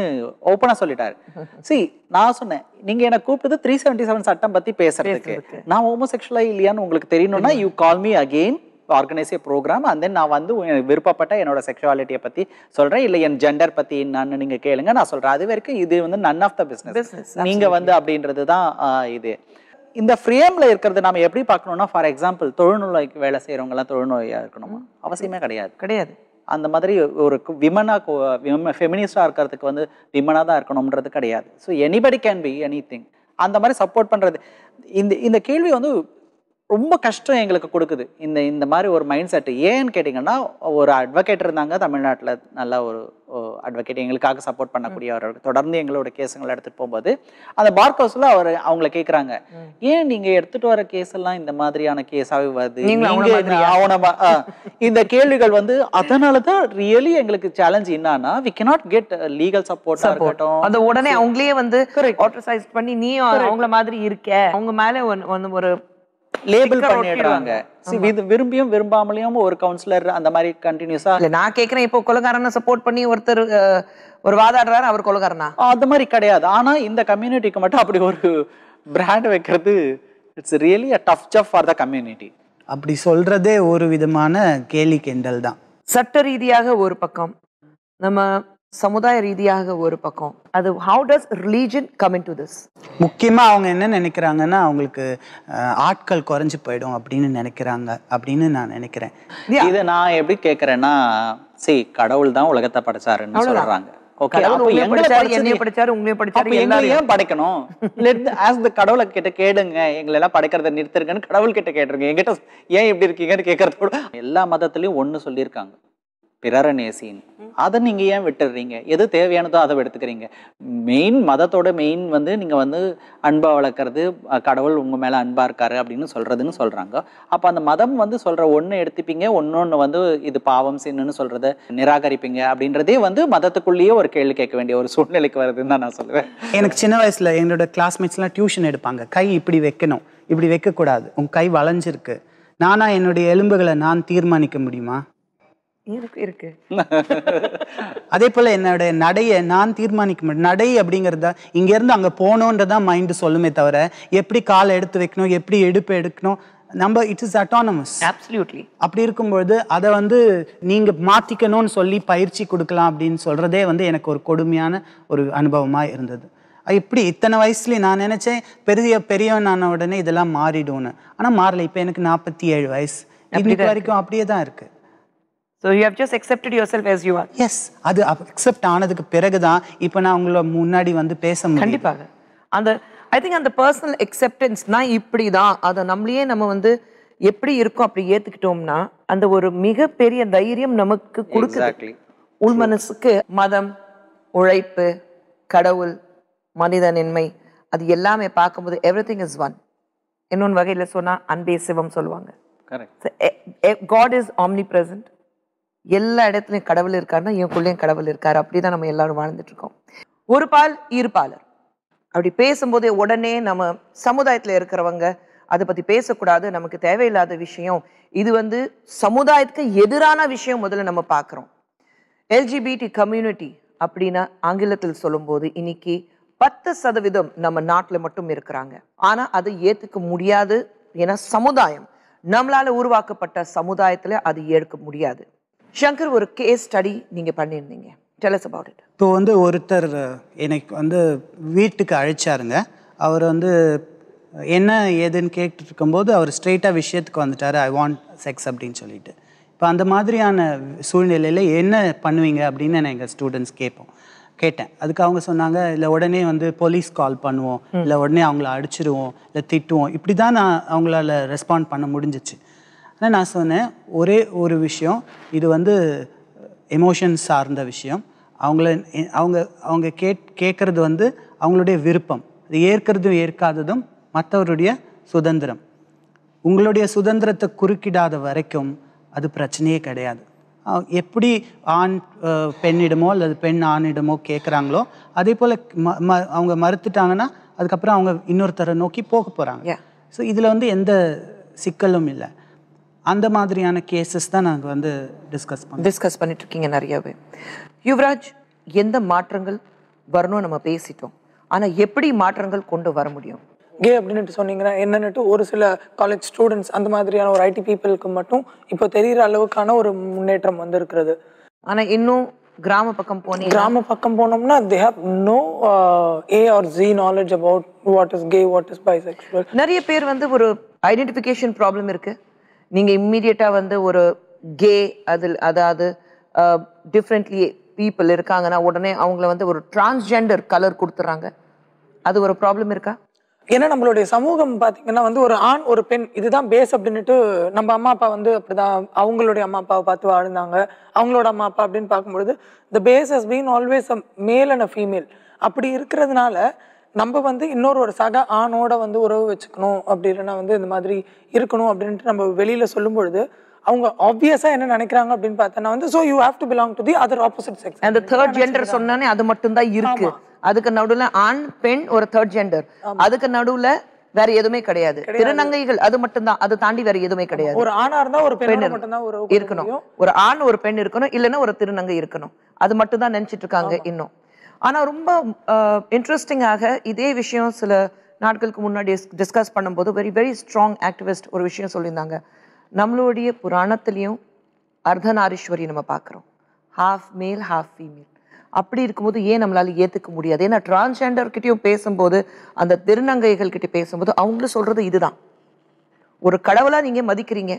ஓப்பனாக சொல்லிட்டாரு. நான் சொன்னேன், நீங்கள் என்னை கூப்பிட்டது 377 சட்டம் பற்றி பேசுறதுக்கு. நான் ஹோமோசெக்சுவலாக இல்லையான்னு உங்களுக்கு தெரியணும்னா you call me again, organise program, and then நான் வந்து விருப்பப்பட்ட என்னோட செக்ஷுவாலிட்டியை பற்றி சொல்கிறேன், இல்லை என் ஜெண்டர் பற்றி என்னன்னு நீங்கள் கேளுங்க, நான் சொல்கிறேன். அது வரைக்கும் இது வந்து நன் ஆஃப் த பிஸ்னஸ் நீங்கள் வந்து அப்படின்றது தான் இது. இந்த ஃப்ரேமில் இருக்கிறது நம்ம எப்படி பார்க்கணும்னா, ஃபார் எக்ஸாம்பிள் தொழுநோய்க்கு வேலை செய்கிறவங்கலாம் தொழுநோயாக இருக்கணுமா? அவசியமே கிடையாது. அந்த மாதிரி ஒரு ஃபெமினிஸ்டாக இருக்கிறதுக்கு வந்து விமனாக தான் இருக்கணும்ன்றது கிடையாது. So anybody can be anything. அந்த மாதிரி சப்போர்ட் பண்ணுறது. இந்த கேள்வி வந்து ரொம்ப கஷ்டம் எங்களுக்கு கொடுக்குது, இந்த மாதிரி ஒரு மைண்ட் செட். ஏன்னு கேட்டிங்கன்னா, ஒரு அட்வொகேட் இருந்தாங்க தமிழ்நாட்டில், நல்ல ஒரு அட்வொகேட், எங்களுக்காக சப்போர்ட் பண்ணக்கூடியவர். தொடர்ந்து எங்களோட கேஸுங்களை எடுத்துகிட்டு போகும்போது அந்த பார் ஹவுஸில் அவங்கள கேட்குறாங்க, ஏன் நீங்கள் எடுத்துகிட்டு வர கேஸ் எல்லாம் இந்த மாதிரியான கேஸாகவே வருது, இந்த கேள்விகள் வந்து. அதனால தான் ரியலி எங்களுக்கு சேலஞ்ச் என்னன்னா, we cannot get legal support இருக்கட்டும். அது உடனே அவங்களே வந்து ஆட்டோரைஸ் பண்ணி நீ அவங்கள மாதிரி இருக்க, அவங்க மேலே ஒரு லேபிள் பண்ணிடுறாங்க. விரும்பியும் விரும்பாமலையும் ஒரு கவுன்சிலர் அந்த மாதிரி கண்டினியூஸா. நான் கேக்குறேன், இப்போ கொலைகாரனை சப்போர்ட் பண்ணி ஒருத்தர் ஒரு வாதாடுறாரு, அவர் கொலைகாரனா? அது மாதிரி கிடையாது. ஆனா இந்த கம்யூனிட்டிக்கு மட்டும் அப்படி ஒரு பிராண்ட் வைக்கிறது, it's really a tough job for the community. அப்படி சொல்றதே ஒரு விதமான கேலி கிண்டல் தான். சட்ட ரீதியாக ஒரு பக்கம், நம்ம சமுதாய ரீதியாக ஒரு பக்கம். அது how does religion come into this? முக்கியமா அவங்க என்ன நினைக்கிறாங்கன்னா, அவங்களுக்கு ஆட்கள் குறைஞ்சு போயிடும் அப்படின்னு நினைக்கிறாங்க அப்படின்னு நான் நினைக்கிறேன். இதை நான் எப்படி கேட்கறேன்னா, கடவுள் தான் உலகத்தை படைச்சாருன்னு சொல்றாங்க. படைக்கணும், கடவுளை கிட்ட கேடுங்க, எங்களை எல்லாம் படைக்கிறத நிறுத்திருக்கன்னு கடவுள் கிட்ட கேட்டிருக்கேன். என்கிட்ட ஏன் இப்படி இருக்கீங்கன்னு கேட்கறதோட எல்லா மதத்திலயும் ஒண்ணு சொல்லியிருக்காங்க, பிறரை நேசின்னு. அதை நீங்க ஏன் விட்டுடுறீங்க? எது தேவையானதோ அதை எடுத்துக்கிறீங்க. மெயின் மதத்தோட மெயின் வந்து நீங்க வந்து அன்பா வளர்க்கறது, கடவுள் உங்க மேல அன்பா இருக்காரு அப்படின்னு சொல்றதுன்னு சொல்றாங்க. அப்ப அந்த மதம் வந்து சொல்ற ஒண்ணு எடுத்துப்பீங்க, ஒன்னொன்னு வந்து இது பாவம் சின்னு சொல்றத நிராகரிப்பீங்க அப்படின்றதே வந்து மதத்துக்குள்ளேயே ஒரு கேள்வி கேட்க வேண்டிய ஒரு சூழ்நிலைக்கு வருதுன்னு தான் நான் சொல்லுவேன். எனக்கு சின்ன வயசுல என்னோட கிளாஸ்மேட்ஸ்லாம் டியூஷன் எடுப்பாங்க. கை இப்படி வைக்கணும், இப்படி வைக்கக்கூடாது, உங்க கை வளைஞ்சிருக்கு. நானா என்னுடைய எலும்புகளை நான் தீர்மானிக்க முடியுமா? இருக்கு. அதே போல என்னோட நடையை நான் தீர்மானிக்க முடியும். நடை அப்படிங்கிறத இங்க இருந்து அங்க போனோன்றதான் மைண்ட் சொல்லுமே தவிர, எப்படி காலை எடுத்து வைக்கணும், எப்படி எடுப்பு எடுக்கணும், நம்ம இட் இஸ் அட்டானமஸ். அப்சல்யூட்லி. அப்படி இருக்கும்பொழுது அதை வந்து நீங்க மாத்திக்கணும்னு சொல்லி பயிற்சி கொடுக்கலாம் அப்படின்னு சொல்றதே வந்து எனக்கு ஒரு கொடுமையான ஒரு அனுபவமா இருந்தது. இப்படி இத்தனை வயசுல நான் நினைச்சேன் பெரியவன் ஆன உடனே இதெல்லாம் மாறிடும்னு. ஆனா மாறல. இப்ப எனக்கு 47 வயசு, இன்னைக்கு வரைக்கும் அப்படியே தான் இருக்கு. So you have just accepted your self as you are. Yes, அது அக்செப்ட் ஆனதுக்கு பிறகு தான் இப்போ நான் உங்களை முன்னாடி வந்து பேச முடியும். கண்டிப்பாக அந்த ஐ திங்க் அந்த பர்சனல் அக்செப்டன்ஸ்னா இப்படி தான், அதை நம்மளையே நம்ம வந்து எப்படி இருக்கோம் அப்படி ஏற்றுக்கிட்டோம்னா அந்த ஒரு மிகப்பெரிய தைரியம் நமக்கு கொடுக்குது. உள் மனசுக்கு மதம், உழைப்பு, கடவுள், மனிதனின்மை அது எல்லாமே பார்க்கும்போது எவ்ரிதிங் இஸ் ஒன். இன்னொன்று வகையில் சொன்னால் அன்பே சிவம் சொல்லுவாங்க. God is omnipresent. எல்லா இடத்துலையும் கடவுள் இருக்காருன்னா இவனுக்குள்ளேயும் கடவுள் இருக்காரு. அப்படிதான் நம்ம எல்லாரும் வாழ்ந்துட்டு இருக்கோம். ஒரு பால் இருபாலர் அப்படி பேசும்போதே உடனே நம்ம சமுதாயத்தில் இருக்கிறவங்க அதை பற்றி பேசக்கூடாது, நமக்கு தேவையில்லாத விஷயம், இது வந்து சமுதாயத்துக்கு எதிரான விஷயம் முதல்ல நம்ம பார்க்குறோம். எல்ஜிபிடி கம்யூனிட்டி அப்படின்னா ஆங்கிலத்தில் சொல்லும்போது இன்னைக்கு 10% நம்ம நாட்டில் மட்டும் இருக்கிறாங்க. ஆனால் அதை ஏற்றுக்க முடியாது. ஏன்னா சமுதாயம் நம்மளால உருவாக்கப்பட்ட சமுதாயத்தில் அது ஏற்க முடியாது. சங்கர், ஒரு கேஸ் ஸ்டடி நீங்கள் பண்ணியிருந்தீங்க. Tell us about it. இப்போ வந்து ஒருத்தர் எனக்கு வந்து வீட்டுக்கு அழைச்சாருங்க. அவர் வந்து என்ன ஏதுன்னு கேட்டுட்டு இருக்கும்போது அவர் ஸ்ட்ரெயிட்டாக விஷயத்துக்கு வந்துட்டார். ஐ வாண்ட் செக்ஸ் அப்படின்னு சொல்லிட்டு. இப்போ அந்த மாதிரியான சூழ்நிலையில் என்ன பண்ணுவீங்க அப்படின்னு நான் எங்கள் ஸ்டூடெண்ட்ஸ் கேட்டேன். அதுக்கு அவங்க சொன்னாங்க, இல்லை உடனே வந்து போலீஸ் கால் பண்ணுவோம், இல்லை உடனே அவங்கள அடிச்சிடுவோம், இல்லை திட்டுவோம், இப்படி தான் நான் அவங்களால ரெஸ்பாண்ட் பண்ண முடிஞ்சிச்சு. ஆனால் நான் சொன்னேன், ஒரே ஒரு விஷயம், இது வந்து எமோஷன்ஸ் சார்ந்த விஷயம். அவங்க கேட்குறது வந்து அவங்களுடைய விருப்பம். அது ஏற்கிறதும் ஏற்காததும் மற்றவருடைய சுதந்திரம். உங்களுடைய சுதந்திரத்தை குறுக்கிடாத வரைக்கும் அது பிரச்சனையே கிடையாது. எப்படி ஆண் பெண்ணிடமோ அல்லது பெண் ஆணிடமோ கேட்குறாங்களோ அதே போல் அவங்க மறுத்துட்டாங்கன்னா அதுக்கப்புறம் அவங்க இன்னொருத்தரை நோக்கி போக போகிறாங்க. ஸோ இதில் வந்து எந்த சிக்கலும் இல்லை. அந்த மாதிரியான கேசஸ் தான் நாங்கள் வந்து டிஸ்கஸ் பண்ணிட்டு இருக்கீங்க நிறையவே. யுவராஜ், எந்த மாற்றங்கள் வரணும் நம்ம பேசிட்டோம், ஆனால் எப்படி மாற்றங்கள் கொண்டு வர முடியும்? கே அப்படின்ட்டு சொன்னீங்கன்னா என்னன்னுட்டு ஒரு சில காலேஜ் ஸ்டூடெண்ட்ஸ் அந்த மாதிரியான ஒரு ஐடி பீப்புளுக்கு மட்டும் இப்போ தெரிகிற அளவுக்கான ஒரு முன்னேற்றம் வந்து இருக்கிறது. ஆனால் இன்னும் கிராம பக்கம் போனோம்னா they have no A or Z knowledge about what is gay, what is bisexual. நிறைய பேர் வந்து ஒரு ஐடென்டிஃபிகேஷன் ப்ராப்ளம் இருக்கு. நீங்கள் இம்மிடியட்டாக வந்து ஒரு கே அதாவது டிஃப்ரெண்ட்லி பீப்புள் இருக்காங்கன்னா உடனே அவங்கள வந்து ஒரு டிரான்ஸ்ஜெண்டர் கலர் கொடுத்துட்றாங்க. அது ஒரு ப்ராப்ளம் இருக்கா? ஏன்னா நம்மளுடைய சமூகம் பார்த்தீங்கன்னா வந்து ஒரு ஆண் ஒரு பெண் இதுதான் பேஸ் அப்படின்னுட்டு நம்ம அம்மா அப்பா வந்து அப்படிதான் அவங்களுடைய அம்மா அப்பாவை பார்த்து வாழ்ந்தாங்க. அவங்களோட அம்மா அப்பா அப்படின்னு பார்க்கும்பொழுது the base has been always a male and a female. அப்படி இருக்கிறதுனால நம்ம வந்து ஒரு சக ஆணோட வந்து உறவு வச்சுக்கணும் அப்படி இல்லைன்னா வந்து இந்த மாதிரி இருக்கணும் அப்படின்ட்டு நம்ம வெளியில சொல்லும் பொழுது அவங்க ஆப்வியஸா என்ன நினைக்கிறாங்க அப்படின்னு பார்த்தா வந்து so you have to belong to the other opposite sex. அந்த தேர்ட் ஜெண்டர் சொன்னானே அது மட்டும் தான் இருக்கு. அதுக்கு நடுவுல ஆண் பெண் ஒரு தேர்ட் ஜெண்டர், அதுக்கு நடுவுல வேற எதுவுமே கிடையாது. திருநங்கைகள் அது மட்டும் தான், அது தாண்டி வேற எதுவுமே கிடையாது. ஒரு ஆணா இருந்தா ஒரு பெண் மட்டும் தான் இருக்கணும், ஒரு ஆண் ஒரு பெண் இருக்கணும், இல்லைன்னா ஒரு திருநங்கை இருக்கணும். அது மட்டும் தான் நினைச்சிட்டு இருக்காங்க இன்னும். ஆனா ரொம்ப இன்ட்ரெஸ்டிங்காக இதே விஷயம் சில நாட்களுக்கு முன்னாடி டிஸ்கஸ் பண்ணும்போது வெரி வெரி ஸ்ட்ராங் ஆக்டிவிஸ்ட் ஒரு விஷயம் சொல்லியிருந்தாங்க. நம்மளுடைய புராணத்திலையும் அர்த்தநாரீஸ்வரி நம்ம பார்க்குறோம், ஹாஃப் மேல் ஹாஃப் ஃபீமேல். அப்படி இருக்கும்போது ஏன் நம்மளால ஏற்றுக்க முடியாது? ஏன்னா டிரான்ஸ்ஜெண்டர்கிட்டையும் பேசும்போது அந்த திருநங்கைகள் கிட்ட பேசும்போது அவங்களும் சொல்றது இதுதான், ஒரு கடவுளா நீங்க மதிக்கிறீங்க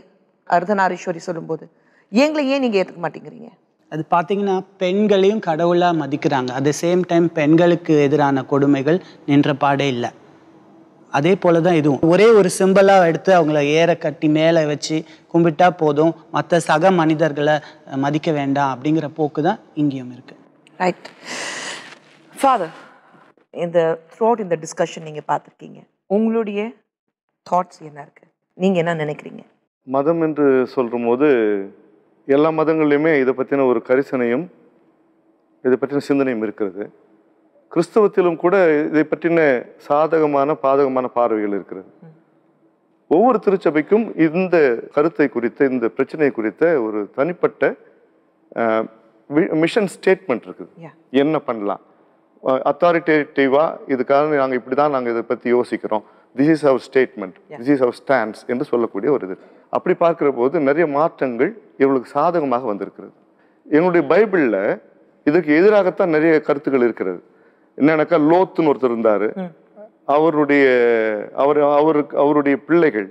அர்த்தநாரீஸ்வரி சொல்லும்போது, ஏங்களை ஏன் நீங்க ஏற்றுக்க மாட்டேங்கிறீங்க? அது பார்த்தீங்கன்னா பெண்களையும் கடவுளாக மதிக்கிறாங்க. அட் த சேம் டைம் பெண்களுக்கு எதிரான கொடுமைகள் நின்ற பாடே இல்லை. அதே போல தான் இதுவும் ஒரே ஒரு சிம்பிளாக எடுத்து அவங்கள ஏற கட்டி மேலே வச்சு கும்பிட்டா போதும், மற்ற சக மனிதர்களை மதிக்க வேண்டாம் அப்படிங்கிற போக்கு தான் இங்கேயும் இருக்கு. ரைட் ஃபாதர், த்ரூஅவுட் இந்த டிஸ்கஷன் நீங்கள் பார்த்துருக்கீங்க, உங்களுடைய தாட்ஸ் என்ன இருக்கு? நீங்கள் என்ன நினைக்கிறீங்க? மதம் என்று சொல்லும் போது எல்லா மதங்கள்லையுமே இதை பற்றின ஒரு கரிசனையும் இதை பற்றின சிந்தனையும் இருக்கிறது. கிறிஸ்தவத்திலும் கூட இதை பற்றின சாதகமான பாதகமான பார்வைகள் இருக்கிறது. ஒவ்வொரு திருச்சபைக்கும் இந்த கருத்தை குறித்த இந்த பிரச்சனை குறித்த ஒரு தனிப்பட்ட மிஷன் ஸ்டேட்மெண்ட் இருக்குது. என்ன பண்ணலாம், அத்தாரிட்டேட்டிவா இதுக்காக நாங்கள் இப்படி தான் நாங்கள் இதை பற்றி யோசிக்கிறோம், this is our statement, this is our stands என்று சொல்லக்கூடிய ஒரு இது. அப்படி பார்க்குற போது நிறைய மாற்றங்கள் இவங்களுக்கு சாதகமாக வந்திருக்கிறது. எங்களுடைய பைபிளில் இதுக்கு எதிராகத்தான் நிறைய கருத்துக்கள் இருக்கிறது. என்னன்னாக்கா லோத்துன்னு ஒருத்தர் இருந்தார், அவருடைய பிள்ளைகள்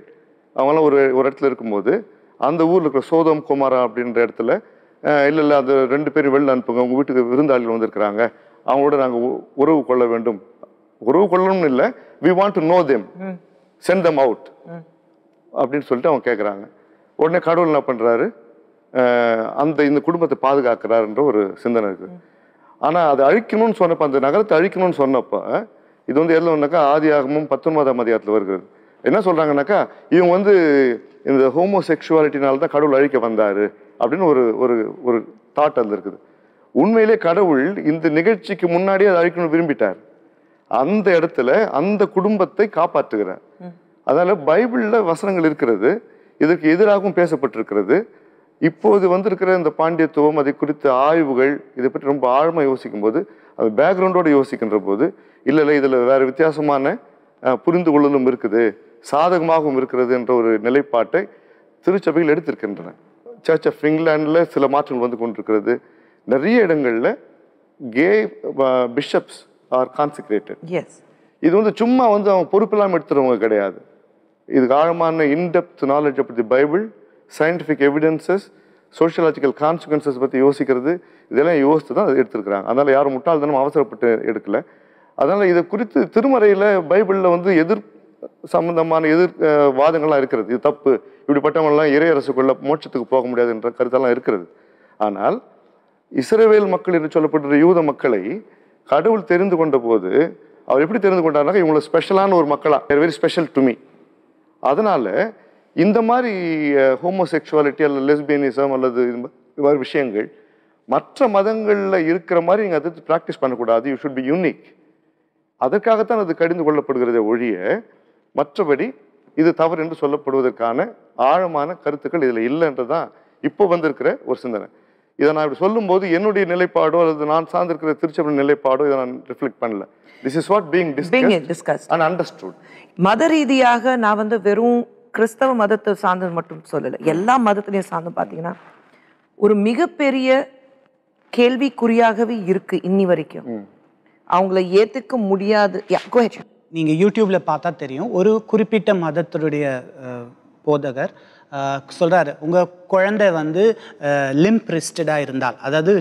அவங்களாம் ஒரு இடத்துல இருக்கும்போது அந்த ஊரில் இருக்கிற சோதம் குமாரா அப்படின்ற இடத்துல இல்லை அது 2 பேரும் வெளில அனுப்புங்க, உங்கள் வீட்டுக்கு விருந்தாளிகள் வந்திருக்கிறாங்க, அவங்களோட நாங்கள் உறவு கொள்ள வேண்டும். உறவு கொள்ளணும்னு இல்லை, we want to know them, send them out அப்படின்னு சொல்லிட்டு அவங்க கேட்குறாங்க. உடனே கடவுள் என்ன பண்ணுறாரு, இந்த குடும்பத்தை பாதுகாக்கிறாருன்ற ஒரு சிந்தனை இருக்குது. ஆனால் அதை அழிக்கணும்னு சொன்னப்போ, அந்த நகரத்தை அழிக்கணும்னு சொன்னப்போ, இது வந்து எதில் வந்தாக்கா ஆதியாகமும் 19ஆம் அதிகாரத்தில் வருகிறது. என்ன சொல்கிறாங்கன்னாக்கா, இவங்க இந்த ஹோமோசெக்சுவாலிட்டினால தான் கடவுள் அழிக்க வந்தார் அப்படின்னு ஒரு தாட் அதில் இருக்குது. உண்மையிலே கடவுள் இந்த நிகழ்ச்சிக்கு முன்னாடியே அதை அழிக்கணும்னு விரும்பிட்டார். அந்த இடத்துல அந்த குடும்பத்தை காப்பாற்றுகிறார். அதனால பைபிளில் வசனங்கள் இருக்கிறது, இதற்கு எதிராகவும் பேசப்பட்டிருக்கிறது. இப்போது வந்திருக்கிற இந்த பாண்டியத்துவம், அதை குறித்த ஆய்வுகள், இதை பற்றி ரொம்ப ஆழமாக யோசிக்கும் போது, அது பேக்ரவுண்டோடு யோசிக்கின்ற போது, இல்லை இதில் வேறு வித்தியாசமான புரிந்து கொள்ளலும் இருக்குது, சாதகமாகவும் இருக்கிறது என்ற ஒரு நிலைப்பாட்டை திருச்சபைகள் எடுத்திருக்கின்றன. சர்ச் ஆஃப் இங்கிலாண்டில் சில மாற்றங்கள் வந்து கொண்டிருக்கிறது. நிறைய இடங்களில் கே பிஷப்ஸ் ஆர் கான்சிக்ரேட்டட். இது சும்மா அவங்க பொறுப்பில்லாமல் எடுத்துறவங்க கிடையாது. இதுக்கு ஆழமான in depth knowledge of the Bible, scientific evidences, sociological consequences பற்றி யோசிக்கிறது, இதெல்லாம் யோசித்து தான் அதை எடுத்துருக்குறாங்க. அதனால் யாரும் முட்டாள்தனம் அவசரப்பட்டு எடுக்கல. அதனால் இதை குறித்து திருமறையில் பைபிளில் எதிர் சம்பந்தமான வாதங்கள்லாம் இருக்கிறது. இது தப்பு, இப்படிப்பட்டவங்களாம் இறை அரசுக்குள்ள மோட்சத்துக்கு போக முடியாதுன்ற கருத்தெல்லாம் இருக்கிறது. ஆனால் இஸ்ரவேல் மக்கள் என்று சொல்லப்படுற யூத மக்களை கடவுள் தெரிந்து கொண்ட போது அவர் எப்படி தெரிந்து கொண்டாருனாக்கா, இவங்களை ஸ்பெஷலான ஒரு மக்களா, வெரி ஸ்பெஷல் டு மீ. அதனால இந்த மாதிரி ஹோமோசெக்சுவாலிட்டி அல்லது லெஸ்பியனிசம் அல்லது இது மாதிரி விஷயங்கள் மற்ற மதங்களில் இருக்கிற மாதிரி நீங்கள் அதை ப்ராக்டிஸ் பண்ணக்கூடாது. You should be unique. அதற்காகத்தான் அது கடிந்து கொள்ளப்படுகிறதே ஒழிய மற்றபடி இது தவறு என்று சொல்லப்படுவதற்கான ஆழமான கருத்துக்கள் இதில் இல்லைன்றதான் இப்போ வந்திருக்கிற ஒரு சிந்தனை. இதை நான் இப்படி சொல்லும்போது என்னுடைய நிலைப்பாடோ அல்லது நான் சார்ந்திருக்கிற திருச்சபை நிலைப்பாடோ இதை நான் ரிஃப்ளெக்ட் பண்ணல. This is what being discussed and understood. மத ரீதியாக நான் வெறும் கிறிஸ்தவ மதத்தை சார்ந்தது மட்டும் சொல்லலை, எல்லா மதத்திலையும் சார்ந்து பார்த்தீங்கன்னா ஒரு மிகப்பெரிய கேள்விக்குறியாகவே இருக்கு இன்னி வரைக்கும். அவங்கள ஏற்றுக்க முடியாது. நீங்கள் யூடியூப்பில் பார்த்தா தெரியும், ஒரு குறிப்பிட்ட மதத்தினுடைய போதகர் சொல்கிறாரு, உங்கள் குழந்தை லிம்ப் ரிஸ்டடாக இருந்தால், அதாவது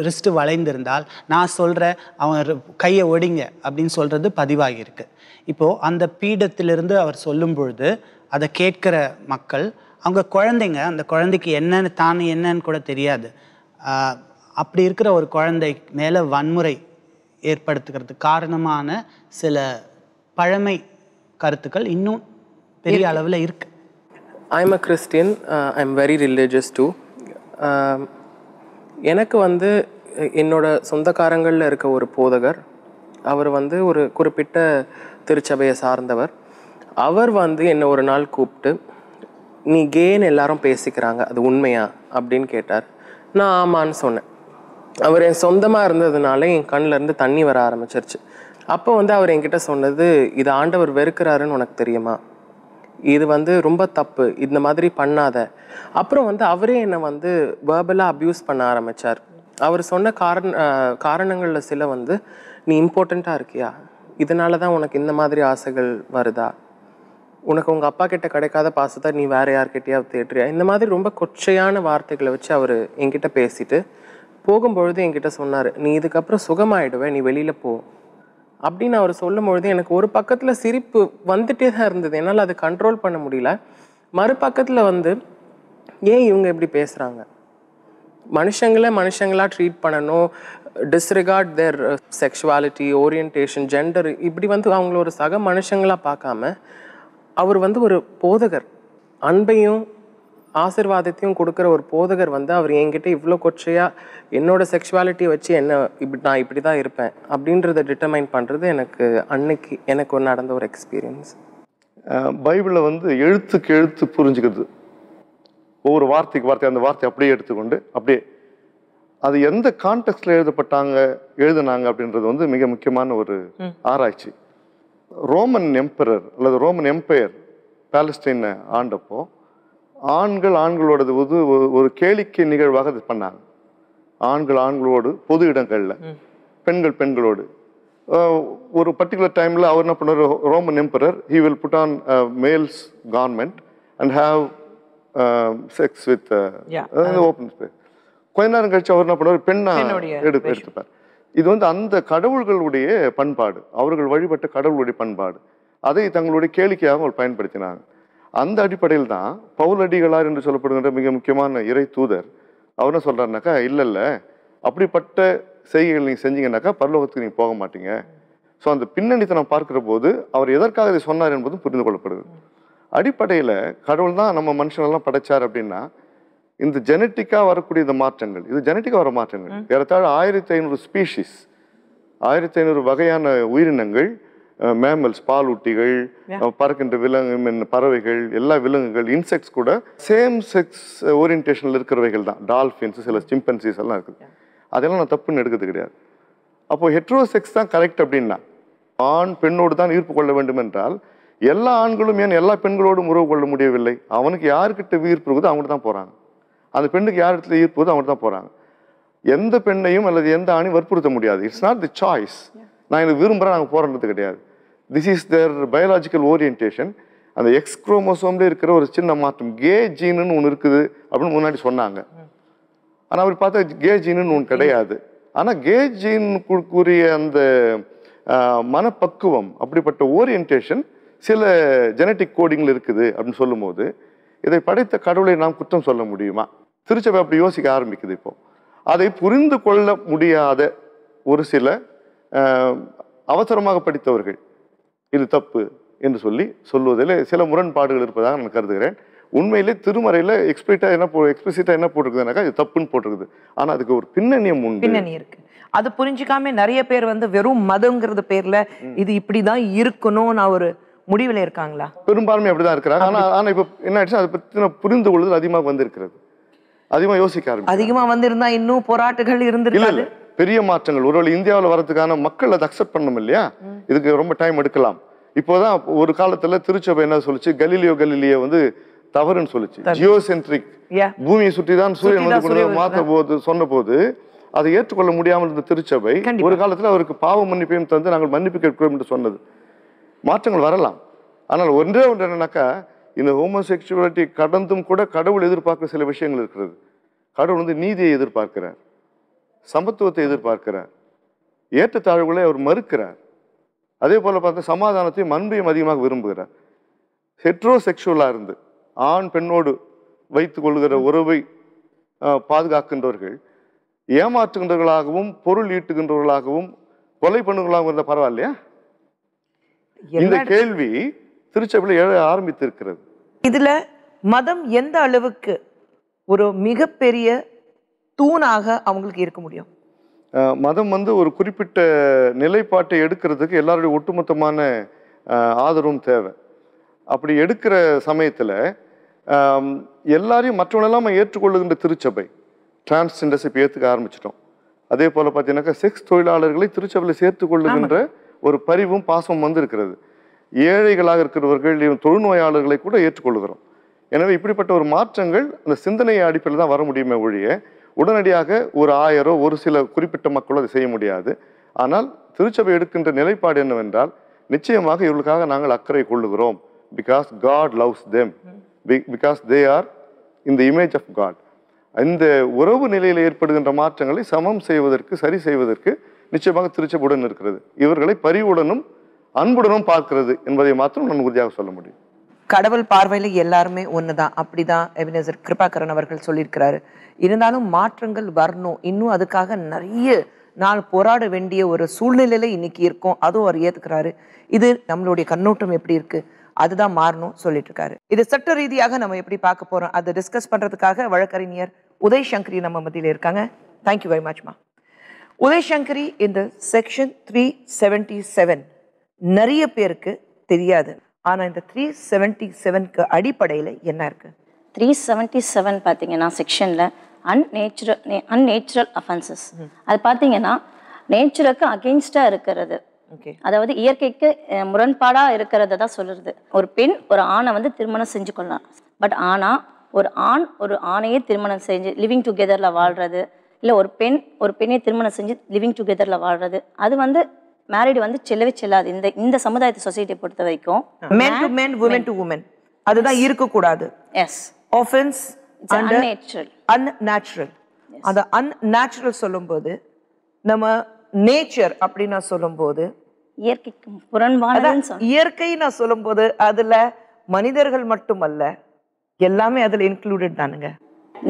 ரிஸ்ட்டு வளைந்திருந்தால் நான் சொல்கிறேன் அவன் கையை ஒடிங்க அப்படின்னு சொல்கிறது பதிவாகியிருக்கு. இப்போது அந்த பீடத்திலிருந்து அவர் சொல்லும் பொழுது அதை கேட்குற மக்கள், அவங்க குழந்தைங்க, அந்த குழந்தைக்கு என்னன்னு என்னன்னு கூட தெரியாது. அப்படி இருக்கிற ஒரு குழந்தை மேலே வன்முறை ஏற்படுத்துகிறதுக்கு காரணமான சில பழமை கருத்துக்கள் இன்னும் பெரிய அளவில் இருக்கு. I'm a Christian, I'm very religious too. எனக்கு என்னோட சொந்தக்காரங்களில் இருக்க ஒரு போதகர், அவர் ஒரு குறிப்பிட்ட திருச்சபையை சார்ந்தவர். அவர் என்னை ஒரு நாள் கூப்பிட்டு, நீ கேன்னு எல்லாரும் பேசிக்கிறாங்க, அது உண்மையா அப்படின்னு கேட்டார். நான் ஆமான்னு சொன்னேன். அவர் என் சொந்தமாக இருந்ததுனால என் கண்ணிலேருந்து தண்ணி வர ஆரம்பிச்சிருச்சு. அப்போ அவர் என்கிட்ட சொன்னது, இது ஆண்டவர் வெறுக்கிறாருன்னு உனக்கு தெரியுமா, இது ரொம்ப தப்பு, இந்த மாதிரி பண்ணாத. அப்புறம் அவரே என்னை வேர்பலாக அப்யூஸ் பண்ண ஆரம்பித்தார். அவர் சொன்ன காரணங்களில் சில நீ இம்பார்ட்டண்ட்டாக இருக்கியா, இதனால தான் உனக்கு இந்த மாதிரி ஆசைகள் வருதா, உனக்கு உங்கள் அப்பா கிட்ட கிடைக்காத பாசத்தை நீ வேறு யார்கிட்டயாவது தேடுறியா, இந்த மாதிரி ரொம்ப கொச்சையான வார்த்தைகளை வச்சு அவர் என்கிட்ட பேசிட்டு போகும்பொழுது என்கிட்ட சொன்னார், நீ இதுக்கப்புறம் சுகமாயிடுவேன், நீ வெளியில் போ அப்படின்னு அவர் சொல்லும் பொழுது எனக்கு ஒரு பக்கத்தில் சிரிப்பு வந்துட்டே தான் இருந்தது. என்னால் அதை கண்ட்ரோல் பண்ண முடியல. மறுபக்கத்தில் ஏன் இவங்க இப்படி பேசுகிறாங்க, மனுஷங்களாக ட்ரீட் பண்ணணும், டிஸ்ரிகார்ட் தேர் செக்ஷுவாலிட்டி, ஓரியன்டேஷன், ஜெண்டர், இப்படி அவங்கள ஒரு சக மனுஷங்களாக பார்க்காம அவர் ஒரு போதகர், அன்பையும் ஆசீர்வாதத்தையும் கொடுக்குற ஒரு போதகர் அவர் என்கிட்ட இவ்வளோ கொச்சையாக என்னோட செக்ஷுவாலிட்டியை வச்சு நான் இப்படி தான் இருப்பேன் அப்படின்றத டிட்டர்மைன் பண்ணுறது அன்னைக்கு எனக்கு நடந்த ஒரு எக்ஸ்பீரியன்ஸ். பைபிளில் எழுத்துக்கு எழுத்து புரிஞ்சுக்கிறது, ஒவ்வொரு வார்த்தைக்கு வார்த்தை அந்த வார்த்தை அப்படியே எடுத்துக்கொண்டு அப்படியே அது எந்த கான்டெக்ட்ல எழுதுனாங்க அப்படின்றது மிக முக்கியமான ஒரு ஆராய்ச்சி. ரோமன் எம்பரர் அல்லது ரோமன் எம்பையர் பாலஸ்தீனை ஆண்டப்போ ஆண்களோடது ஒரு கேளிக்கை நிகழ்வாக அது பண்ணாங்க. ஆண்களோடு பொது இடங்கள்ல, பெண்களோடு ஒரு பர்டிகுலர் டைம்ல அவர் என்ன பண்ணார், Roman emperor he will put on male's garment and have sex with open space. கொஞ்ச நேரம் கழிச்சு அவர் என்ன பண்ணுவார், பெண்ணா எடுத்துப்பார். இது வந்து அந்த கடவுள்களுடைய பண்பாடு, அவர்கள் வழிபட்ட கடவுளுடைய பண்பாடு, அதை தங்களுடைய கேளிக்கையாக அவர் பயன்படுத்தினாங்க. அந்த அடிப்படையில் தான் பவுலடிகளார் என்று சொல்லப்படுகின்ற மிக முக்கியமான இறை தூதர் அவர் என்ன சொல்றாருனாக்கா, இல்ல அப்படிப்பட்ட செய்கைகள் நீங்க செஞ்சீங்கன்னாக்கா பரலோகத்துக்கு நீங்க போக மாட்டீங்க. ஸோ அந்த பின்னணித்தை நாம் பார்க்கிற போது அவர் எதற்காக இதை சொன்னார் என்பதும் புரிந்து கொள்ளப்படுது. அடிப்படையில் கடவுள் தான் நம்ம மனுஷனெல்லாம் படைச்சார் அப்படின்னா, இந்த ஜெனட்டிக்காக வரக்கூடிய இந்த மாற்றங்கள், இது ஜெனட்டிக்காக வர மாற்றங்கள், ஏறத்தாழ 1500 ஸ்பீஷிஸ், 1500 வகையான உயிரினங்கள், மேமல்ஸ் பாலூட்டிகள், பறக்கின்ற விலங்கு பறவைகள், எல்லா விலங்குகள், இன்செக்ட்ஸ் கூட சேம் செக்ஸ் ஓரியன்டேஷனில் இருக்கிறவைகள் தான். டால்ஃபின்ஸ், சில சிம்பன்சிஸ் எல்லாம் இருக்குது. அதெல்லாம் நான் தப்புன்னு எடுக்கிறது கிடையாது. அப்போ ஹெட்ரோசெக்ஸ் தான் கரெக்ட் அப்படின்னா, ஆண் பெண்ணோடு தான் ஈர்ப்பு கொள்ள வேண்டும் என்றால், எல்லா ஆண்களும் ஏன் எல்லா பெண்களோடும் உறவு கொள்ள முடியவில்லை? அவனுக்கு யாருக்கிட்ட ஈர்ப்பு இருக்குதோ அவங்கள்ட்ட தான் போகிறாங்க. அந்த பெண்ணுக்கு யார் இடத்துல ஈர்ப்பு இருக்குதோ அவங்கள்ட்ட தான் போகிறாங்க. எந்த பெண்ணையும் அல்லது எந்த ஆணையும் வற்புறுத்த முடியாது. It's not the choice. நான் இது விரும்புகிறேன், நாங்கள் போகிறது கிடையாது. This is their biological orientation. அந்த எக்ஸ் குரோமோசோம்ல இருக்கிற ஒரு சின்ன மாற்றம், கே ஜீனுன்னு ஒன்று இருக்குது அப்படின்னு முன்னாடி சொன்னாங்க. ஆனால் அவர் பார்த்தா கே ஜீனுன்னு ஒன்று கிடையாது. ஆனால் கே ஜீனுக்குரிய அந்த மனப்பக்குவம், அப்படிப்பட்ட ஓரியன்டேஷன் சில ஜெனட்டிக் கோடிங்கில் இருக்குது அப்படின்னு சொல்லும் போது, இதை படைத்த கடவுளை நாம் குற்றம் சொல்ல முடியுமா? திருச்சபை அப்படி யோசிக்க ஆரம்பிக்குது. இப்போ அதை புரிந்து கொள்ள முடியாத ஒரு சில அவசரமாக படித்தவர்கள் இது தப்பு என்று சொல்லுவதில் சில முரண்பாடுகள் இருப்பதாக நான் கருதுகிறேன். உண்மையிலே திருமறையில் எக்ஸ்பிளிசிட்டா என்ன போட்டிருக்குதுனாக்கா இது தப்புன்னு போட்டிருக்குது. ஆனால் அதுக்கு ஒரு பின்னணி இருக்கு. அது புரிஞ்சுக்காம நிறைய பேர் வந்து வெறும் மதங்கிறது பேர்ல இது இப்படிதான் இருக்கணும்னு ஒரு முடிவில் இருக்காங்களா? பெரும்பான்மை அப்படிதான் இருக்கிறாங்க. ஆனா இப்ப என்ன ஆயிடுச்சு, அதை பத்தின புரிந்து கொள்ளுதல் அதிகமாக வந்திருக்கிறது, அதிகமாக யோசிக்க ஆரம்பிச்சு. அதிகமா வந்திருந்தா இன்னும் போராட்டங்கள் இருந்திருக்காது. பெரிய மாற்றங்கள் ஒருவேளை இந்தியாவில் வரதுக்கான மக்கள் அதை அக்செப்ட் பண்ணணும் இல்லையா? இதுக்கு ரொம்ப டைம் எடுக்கலாம். இப்போதான் ஒரு காலத்துல திருச்சபை என்ன சொல்லுச்சு, கலீலியோ வந்து தவறுன்னு சொல்லுச்சு. ஜியோசென்ட்ரிக், பூமியை சுற்றி தான் சூரியன் வந்து மாற்ற போது சொன்ன போது அதை ஏற்றுக்கொள்ள முடியாமல் இருந்த திருச்சபை ஒரு காலத்துல அவருக்கு பாவ மன்னிப்பையும் தந்து நாங்கள் மன்னிப்பு கேட்கிறோம் என்று சொன்னது. மாற்றங்கள் வரலாம். ஆனால் ஒன்று என்னன்னாக்கா, இந்த ஹோமோசெக்சுவாலிட்டி கடந்தும் கூட கடவுள் எதிர்பார்க்கிற சில விஷயங்கள் இருக்கிறது. கடவுள் வந்து நீதியை எதிர்பார்க்கிறார், சமத்துவத்தை எதிர்பார்க்கிறார், ஏற்றத்தாழ்வுகளை அவர் மறுக்கிறார். அதே போல பார்த்தா சமாதானத்தையும் அன்பையும் அதிகமாக விரும்புகிறார். ஹெட்ரோசெக்சுவலா இருந்து ஆண் பெண்ணோடு வைத்துக் கொள்கிற உறவை பாதுகாக்கின்றவர்கள் ஏமாற்றுகின்றவர்களாகவும் பொருள் ஈட்டுகின்றவர்களாகவும் கொலை பண்ணுவர்களாகவும் இருந்தால் பரவாயில்லையா? இந்த கேள்வி திருச்சபையில் எழ ஆரம்பித்திருக்கிறது. இதுல மதம் எந்த அளவுக்கு ஒரு மிகப்பெரிய தூணாக அவங்களுக்கு இருக்க முடியும்? மதம் வந்து ஒரு குறிப்பிட்ட நிலைப்பாட்டை எடுக்கிறதுக்கு எல்லாருடைய ஒட்டுமொத்தமான ஆதரவும் தேவை. அப்படி எடுக்கிற சமயத்தில் எல்லாரையும் மற்றவங்களெல்லாம் ஏற்றுக்கொள்ளுகின்ற திருச்சபை டிரான்ஸ்ஜெண்டர்ஸ் இப்போ ஏற்றுக்க ஆரம்பிச்சிட்டோம். அதே போல் பார்த்தீங்கன்னாக்கா செக்ஸ் தொழிலாளர்களை திருச்சபையில் சேர்த்து கொள்ளுகின்ற ஒரு பரிவும் பாசமும் வந்து இருக்கிறது. ஏழைகளாக இருக்கிறவர்கள், தொழுநோயாளர்களை கூட ஏற்றுக்கொள்ளுகிறோம். எனவே இப்படிப்பட்ட ஒரு மாற்றங்கள் அந்த சிந்தனையை அடிப்படையில் தான் வர முடியுமே ஒழிய உடனடியாக ஒரு ஆயரோ ஒரு சில குறிப்பிட்ட மக்களோ அதை செய்ய முடியாது. ஆனால் திருச்சபை எடுக்கின்ற நிலைப்பாடு என்னவென்றால், நிச்சயமாக இவர்களுக்காக நாங்கள் அக்கறை கொள்ளுகிறோம். Because God loves them, because they are in the image of God. இந்த உறவு நிலையில் ஏற்படுகின்ற மாற்றங்களை சமம் செய்வதற்கு, சரி செய்வதற்கு நிச்சயமாக திருச்சபையுடன் இருக்கிறது. இவர்களை பரிவுடனும் அன்புடனும் பார்க்கிறது என்பதை மாத்திரம் நான் உறுதியாக சொல்ல முடியும். கடவுள் பார்வையில எல்லாருமே ஒண்ணுதான், அப்படிதான் எபினேசர் கிருபாகரன் அவர்கள் சொல்லியிருக்கிறாரு. இருந்தாலும் மாற்றங்கள் வரணும், இன்னும் அதுக்காக நிறைய நாள் போராட வேண்டிய ஒரு சூழ்நிலையில இன்னைக்கு இருக்கும். அதுவும் அவர் ஏத்துக்கிறாரு. இது நம்மளுடைய கண்ணோட்டம் எப்படி இருக்கு, அதுதான் மாறணும் சொல்லிட்டு இருக்காரு. இது சட்ட ரீதியாக நம்ம எப்படி பார்க்க போறோம் அதை டிஸ்கஸ் பண்றதுக்காக வழக்கறிஞர் உதய் சங்கரி நம்ம மத்தியில இருக்காங்க. தேங்க்யூ வெரி மச் மா. உதய் சங்கரி, இந்த செக்ஷன் 377 நிறைய பேருக்கு தெரியாது. ஆனா இந்த 377க்கு அடிப்படையில் என்ன இருக்கு? 377 பார்த்தீங்கன்னா செக்ஷன்ல அன்நேச்சுரல் அஃபென்சஸ். அது பார்த்தீங்கன்னா நேச்சுரலுக்கு அகெயின்ஸ்டா இருக்கிறது, அதாவது இயற்கைக்கு முரண்பாடா இருக்கிறத தான் சொல்லுறது. ஒரு பெண் ஒரு ஆணை வந்து திருமணம் செஞ்சு கொள்ளலாம். பட் ஆனா ஒரு ஆண் ஒரு ஆணையே திருமணம் செஞ்சு லிவிங் டுகெதர்ல வாழ்றது, இல்லை ஒரு பெண் ஒரு பெண்ணை திருமணம் செஞ்சு லிவிங் டுகெதர்ல வாழ்றது, அது வந்து மேரிட் வந்து செல்லவே செல்லாது. இந்த சமுதாயத்தை சொசைட்டியை பொறுத்த வரைக்கும் men to men, women to women அதுதான் இருக்க கூடாது. Yes, offense unnatural. அந்த அன்நேச்சுரல் சொல்லும்போது நம்ம நேச்சர் அப்படின்னு நான் சொல்லும்போது இயற்கைக்கு புறம்பானதுன்னு சொன்னேன். இயற்கை நான் சொல்லும்போது அதுல மனிதர்கள் மட்டுமல்ல, எல்லாமே அதுல இன்க்ளூடட் தானுங்க.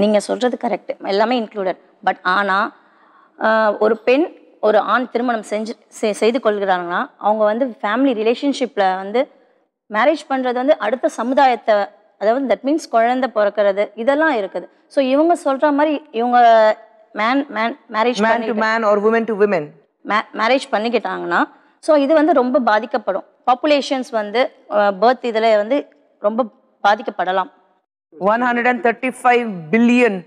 நீங்க சொல்றது கரெக்ட், எல்லாமே இன்க்ளூடட். பட் ஆனா ஒரு பெண் ஒரு ஆண் திருமணம் செய்து கொள்கிறாங்கன்னா அவங்க வந்து ஃபேமிலி ரிலேஷன்ஷிப்ல வந்து மேரேஜ் பண்றது வந்து அடுத்த சமுதாயத்தை, அதாவது தட் மீன்ஸ் குழந்தை பிறக்கிறது இதெல்லாம் இருக்குது. ஸோ இவங்க சொல்ற மாதிரி இவங்க மேரேஜ் பண்ணிக்கிட்டாங்கன்னா ஸோ இது வந்து ரொம்ப பாதிக்கப்படும். பாப்புலேஷன்ஸ் வந்து பர்த் இதில் வந்து ரொம்ப பாதிக்கப்படலாம். 135 பில்லியன்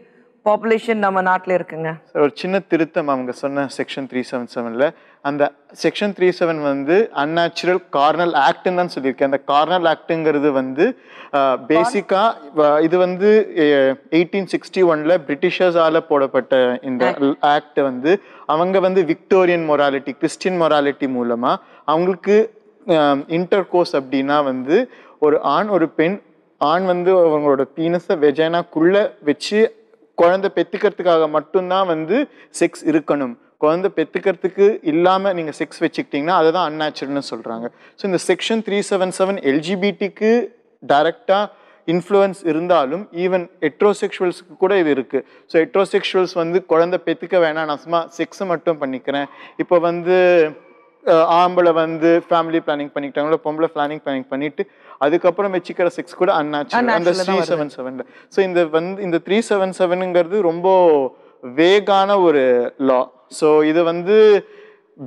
பாப்புலேஷன் நம்ம நாட்டில் இருக்குங்க. ஒரு சின்ன திருத்தம் அவங்க சொன்ன செக்ஷன் 377ல அந்த செக்ஷன் 37 வந்து அன்நேச்சுரல் கார்னல் ஆக்ட்னு தான் சொல்லியிருக்கேன். அந்த கார்னல் ஆக்டுங்கிறது வந்து பேசிக்கா இது வந்து 1861ல பிரிட்டிஷர்ஸால போடப்பட்ட இந்த ஆக்ட் வந்து அவங்க வந்து விக்டோரியன் மொராலிட்டி, கிறிஸ்டியன் மொராலிட்டி மூலமா அவங்களுக்கு இன்டர் கோர்ஸ் அப்படின்னா வந்து ஒரு ஆண் ஒரு பெண், ஆண் வந்து அவங்களோட பீனஸை வெஜைனாக்குள்ள வச்சு குழந்தை பெத்துக்கிறதுக்காக மட்டும்தான் வந்து செக்ஸ் இருக்கணும். குழந்தை பெத்துக்கிறதுக்கு இல்லாமல் நீங்கள் செக்ஸ் வச்சுக்கிட்டிங்கன்னா அதை தான் அன்நேச்சுரல்னு சொல்கிறாங்க. ஸோ இந்த செக்ஷன் 377 எல்ஜிபிடிக்கு டைரக்டாக இன்ஃப்ளூயன்ஸ் இருந்தாலும் ஈவன் ஹெட்ரோசெக்ஷுவல்ஸுக்கு கூட இது இருக்குது. ஸோ ஹெட்ரோசெக்ஷுவல்ஸ் வந்து குழந்தை பெற்றுக்க வேணாம், நான் சும்மா செக்ஸை மட்டும் பண்ணிக்கிறேன். இப்போ வந்து ஆம்பளை வந்து ஃபேமிலி பிளானிங் பண்ணிக்கிட்டாங்களோ, பொம்பளை பிளானிங் பண்ணிட்டு அதுக்கப்புறம் வச்சுக்கிற செக்ஸ் கூட அன்நேச்சுரல் அந்த 377ல. ஸோ இந்த 377ங்கிறது ரொம்ப வேகான ஒரு லா. ஸோ இது வந்து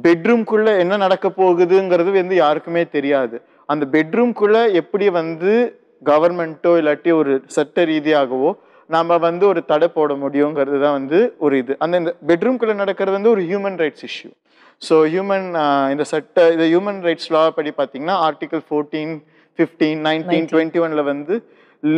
பெட்ரூம்குள்ள என்ன நடக்க போகுதுங்கிறது வந்து யாருக்குமே தெரியாது. அந்த பெட்ரூம்குள்ள எப்படி வந்து கவர்மெண்ட்டோ இல்லாட்டி ஒரு சட்ட ரீதியாகவோ நாம வந்து ஒரு தடை போட முடியுங்கிறது தான் வந்து ஒரு இது. இந்த பெட்ரூம்குள்ள நடக்கிறது வந்து ஒரு ஹியூமன் ரைட்ஸ் இஷ்யூ. ஸோ இந்த ஹியூமன் ரைட்ஸ் லா படி பார்த்தீங்கன்னா ஆர்டிகல் 14, 15, 19, 21ல வந்து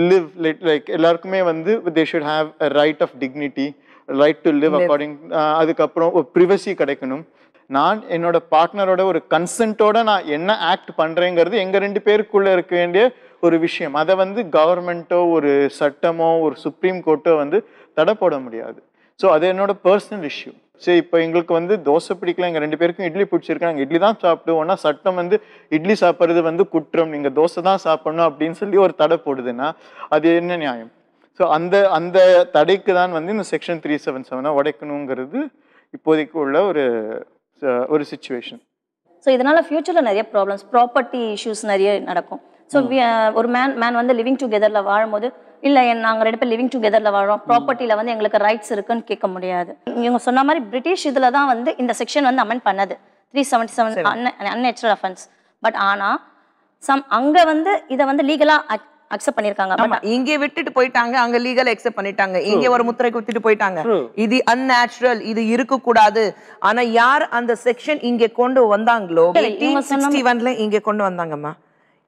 லிவ் லைக் எல்லாருக்குமே வந்து they should have a right of dignity, right to live according. அதுக்கப்புறம் ஒரு ப்ரிவசி கிடைக்கணும். நான் என்னோட பார்ட்னரோட ஒரு கன்சென்ட்டோட நான் என்ன ஆக்ட் பண்றேங்கிறது எங்க 2 பேருக்குள்ள இருக்க வேண்டிய ஒரு விஷயம். அதை வந்து கவர்மெண்ட்டோ ஒரு சட்டமோ ஒரு சுப்ரீம் கோர்ட்டோ வந்து தடை போட முடியாது. ஸோ அது என்னோட பர்சனல் இஷ்யூ. சரி, இப்போ எங்களுக்கு வந்து தோசை பிடிக்கல, எங்கள் 2 பேருக்கும் இட்லி பிடிச்சிருக்கு, நாங்கள் இட்லி தான் சாப்பிடுவோம்னா சட்டம் வந்து இட்லி சாப்பிட்றது வந்து குற்றம், நீங்கள் தோசை தான் சாப்பிடணும் அப்படின்னு சொல்லி ஒரு தடை போடுதுன்னா அது என்ன நியாயம்? ஸோ அந்த தடைக்கு தான் வந்து இந்த செக்ஷன் 377 உடைக்கணுங்கிறது இப்போதைக்கு உள்ள ஒரு சிச்சுவேஷன். ஸோ இதனால ஃபியூச்சரில் நிறைய ப்ராப்பர்ட்டி இஷ்யூஸ் நிறைய நடக்கும். ஸோ ஒரு மேன் வந்து லிவிங் டுகெதரில் வாழும்போது இல்லை நாங்கள் 2 பேர் லிவிங் டுகெதரில் வாழறோம், ப்ராப்பர்ட்டியில் வந்து எங்களுக்கு ரைட்ஸ் இருக்குன்னு கேட்க முடியாது. இவங்க சொன்ன மாதிரி பிரிட்டிஷ் இதில் தான் வந்து இந்த செக்ஷன் வந்து அமெண்ட் பண்ணது 377 அன்நேச்சுரல் அஃபென்ஸ். பட் ஆனால் அங்கே வந்து இதை வந்து லீகலாக அக்செப்ட் பண்ணிருக்காங்க. இங்கே விட்டுட்டு போயிட்டாங்க, அங்க லீகல் அக்செப்ட் பண்ணிட்டாங்க. இங்கே ஒரு முத்திரை குத்திட்டு போயிட்டாங்க, இது அன்நேச்சுரல், இது இருக்க கூடாது. ஆனா யார் அந்த செக்ஷன் இங்க கொண்டு வந்தாங்களோ 1861ல இங்க கொண்டு வந்தாங்கம்மா.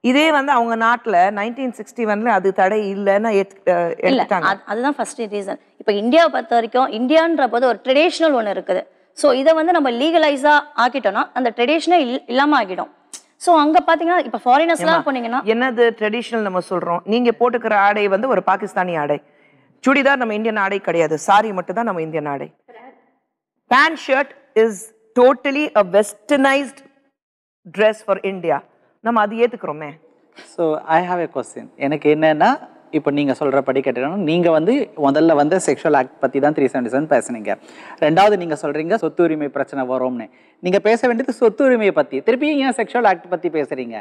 இதே வந்து அவங்க நாட்டுல 1961ல அது தடை இல்லைன்னு எடுத்துட்டாங்க. அதுதான் ஃபர்ஸ்ட் ரீசன். இப்போ இந்தியாவை பொறுத்த வரைக்கும் இந்தியான்ற போது ஒரு ட்ரெடிஷனல் ஒன்று இருக்குது. ஸோ இதை வந்து நம்ம லீகலைஸா ஆக்கிட்டோம்னா அந்த ட்ரெடிஷனே இல்லாம ஆகிடும். ஸோ அங்க பாத்தீங்கன்னா இப்போ ஃபாரினர்ஸ்லாம் போனீங்கன்னா என்னது ட்ரெடிஷனல் நம்ம சொல்றோம், நீங்க போட்டுக்கிற ஆடை வந்து ஒரு பாகிஸ்தானி ஆடை, சுடிதார் நம்ம இந்தியன் ஆடை கிடையாது, சாரி மட்டும் தான் நம்ம இந்தியன் ஆடை. Pant shirt is totally a westernised dress for India. நம்ம அது ஏத்துக்கிறோமே. So I have a question. எனக்கு என்னன்னா, இப்போ நீங்கள் சொல்கிறபடி கேட்டீங்கன்னா, நீங்கள் வந்து முதல்ல வந்து செக்ஷுவல் ஆக்ட் பற்றி தான் 377 பேசுனீங்க. ரெண்டாவது நீங்கள் சொல்கிறீங்க சொத்து உரிமை பிரச்சனை வரும்னு. நீங்கள் பேச வேண்டியது சொத்து உரிமையை பற்றி, திருப்பியும் ஏன் செக்ஷுவல் ஆக்ட் பற்றி பேசுகிறீங்க?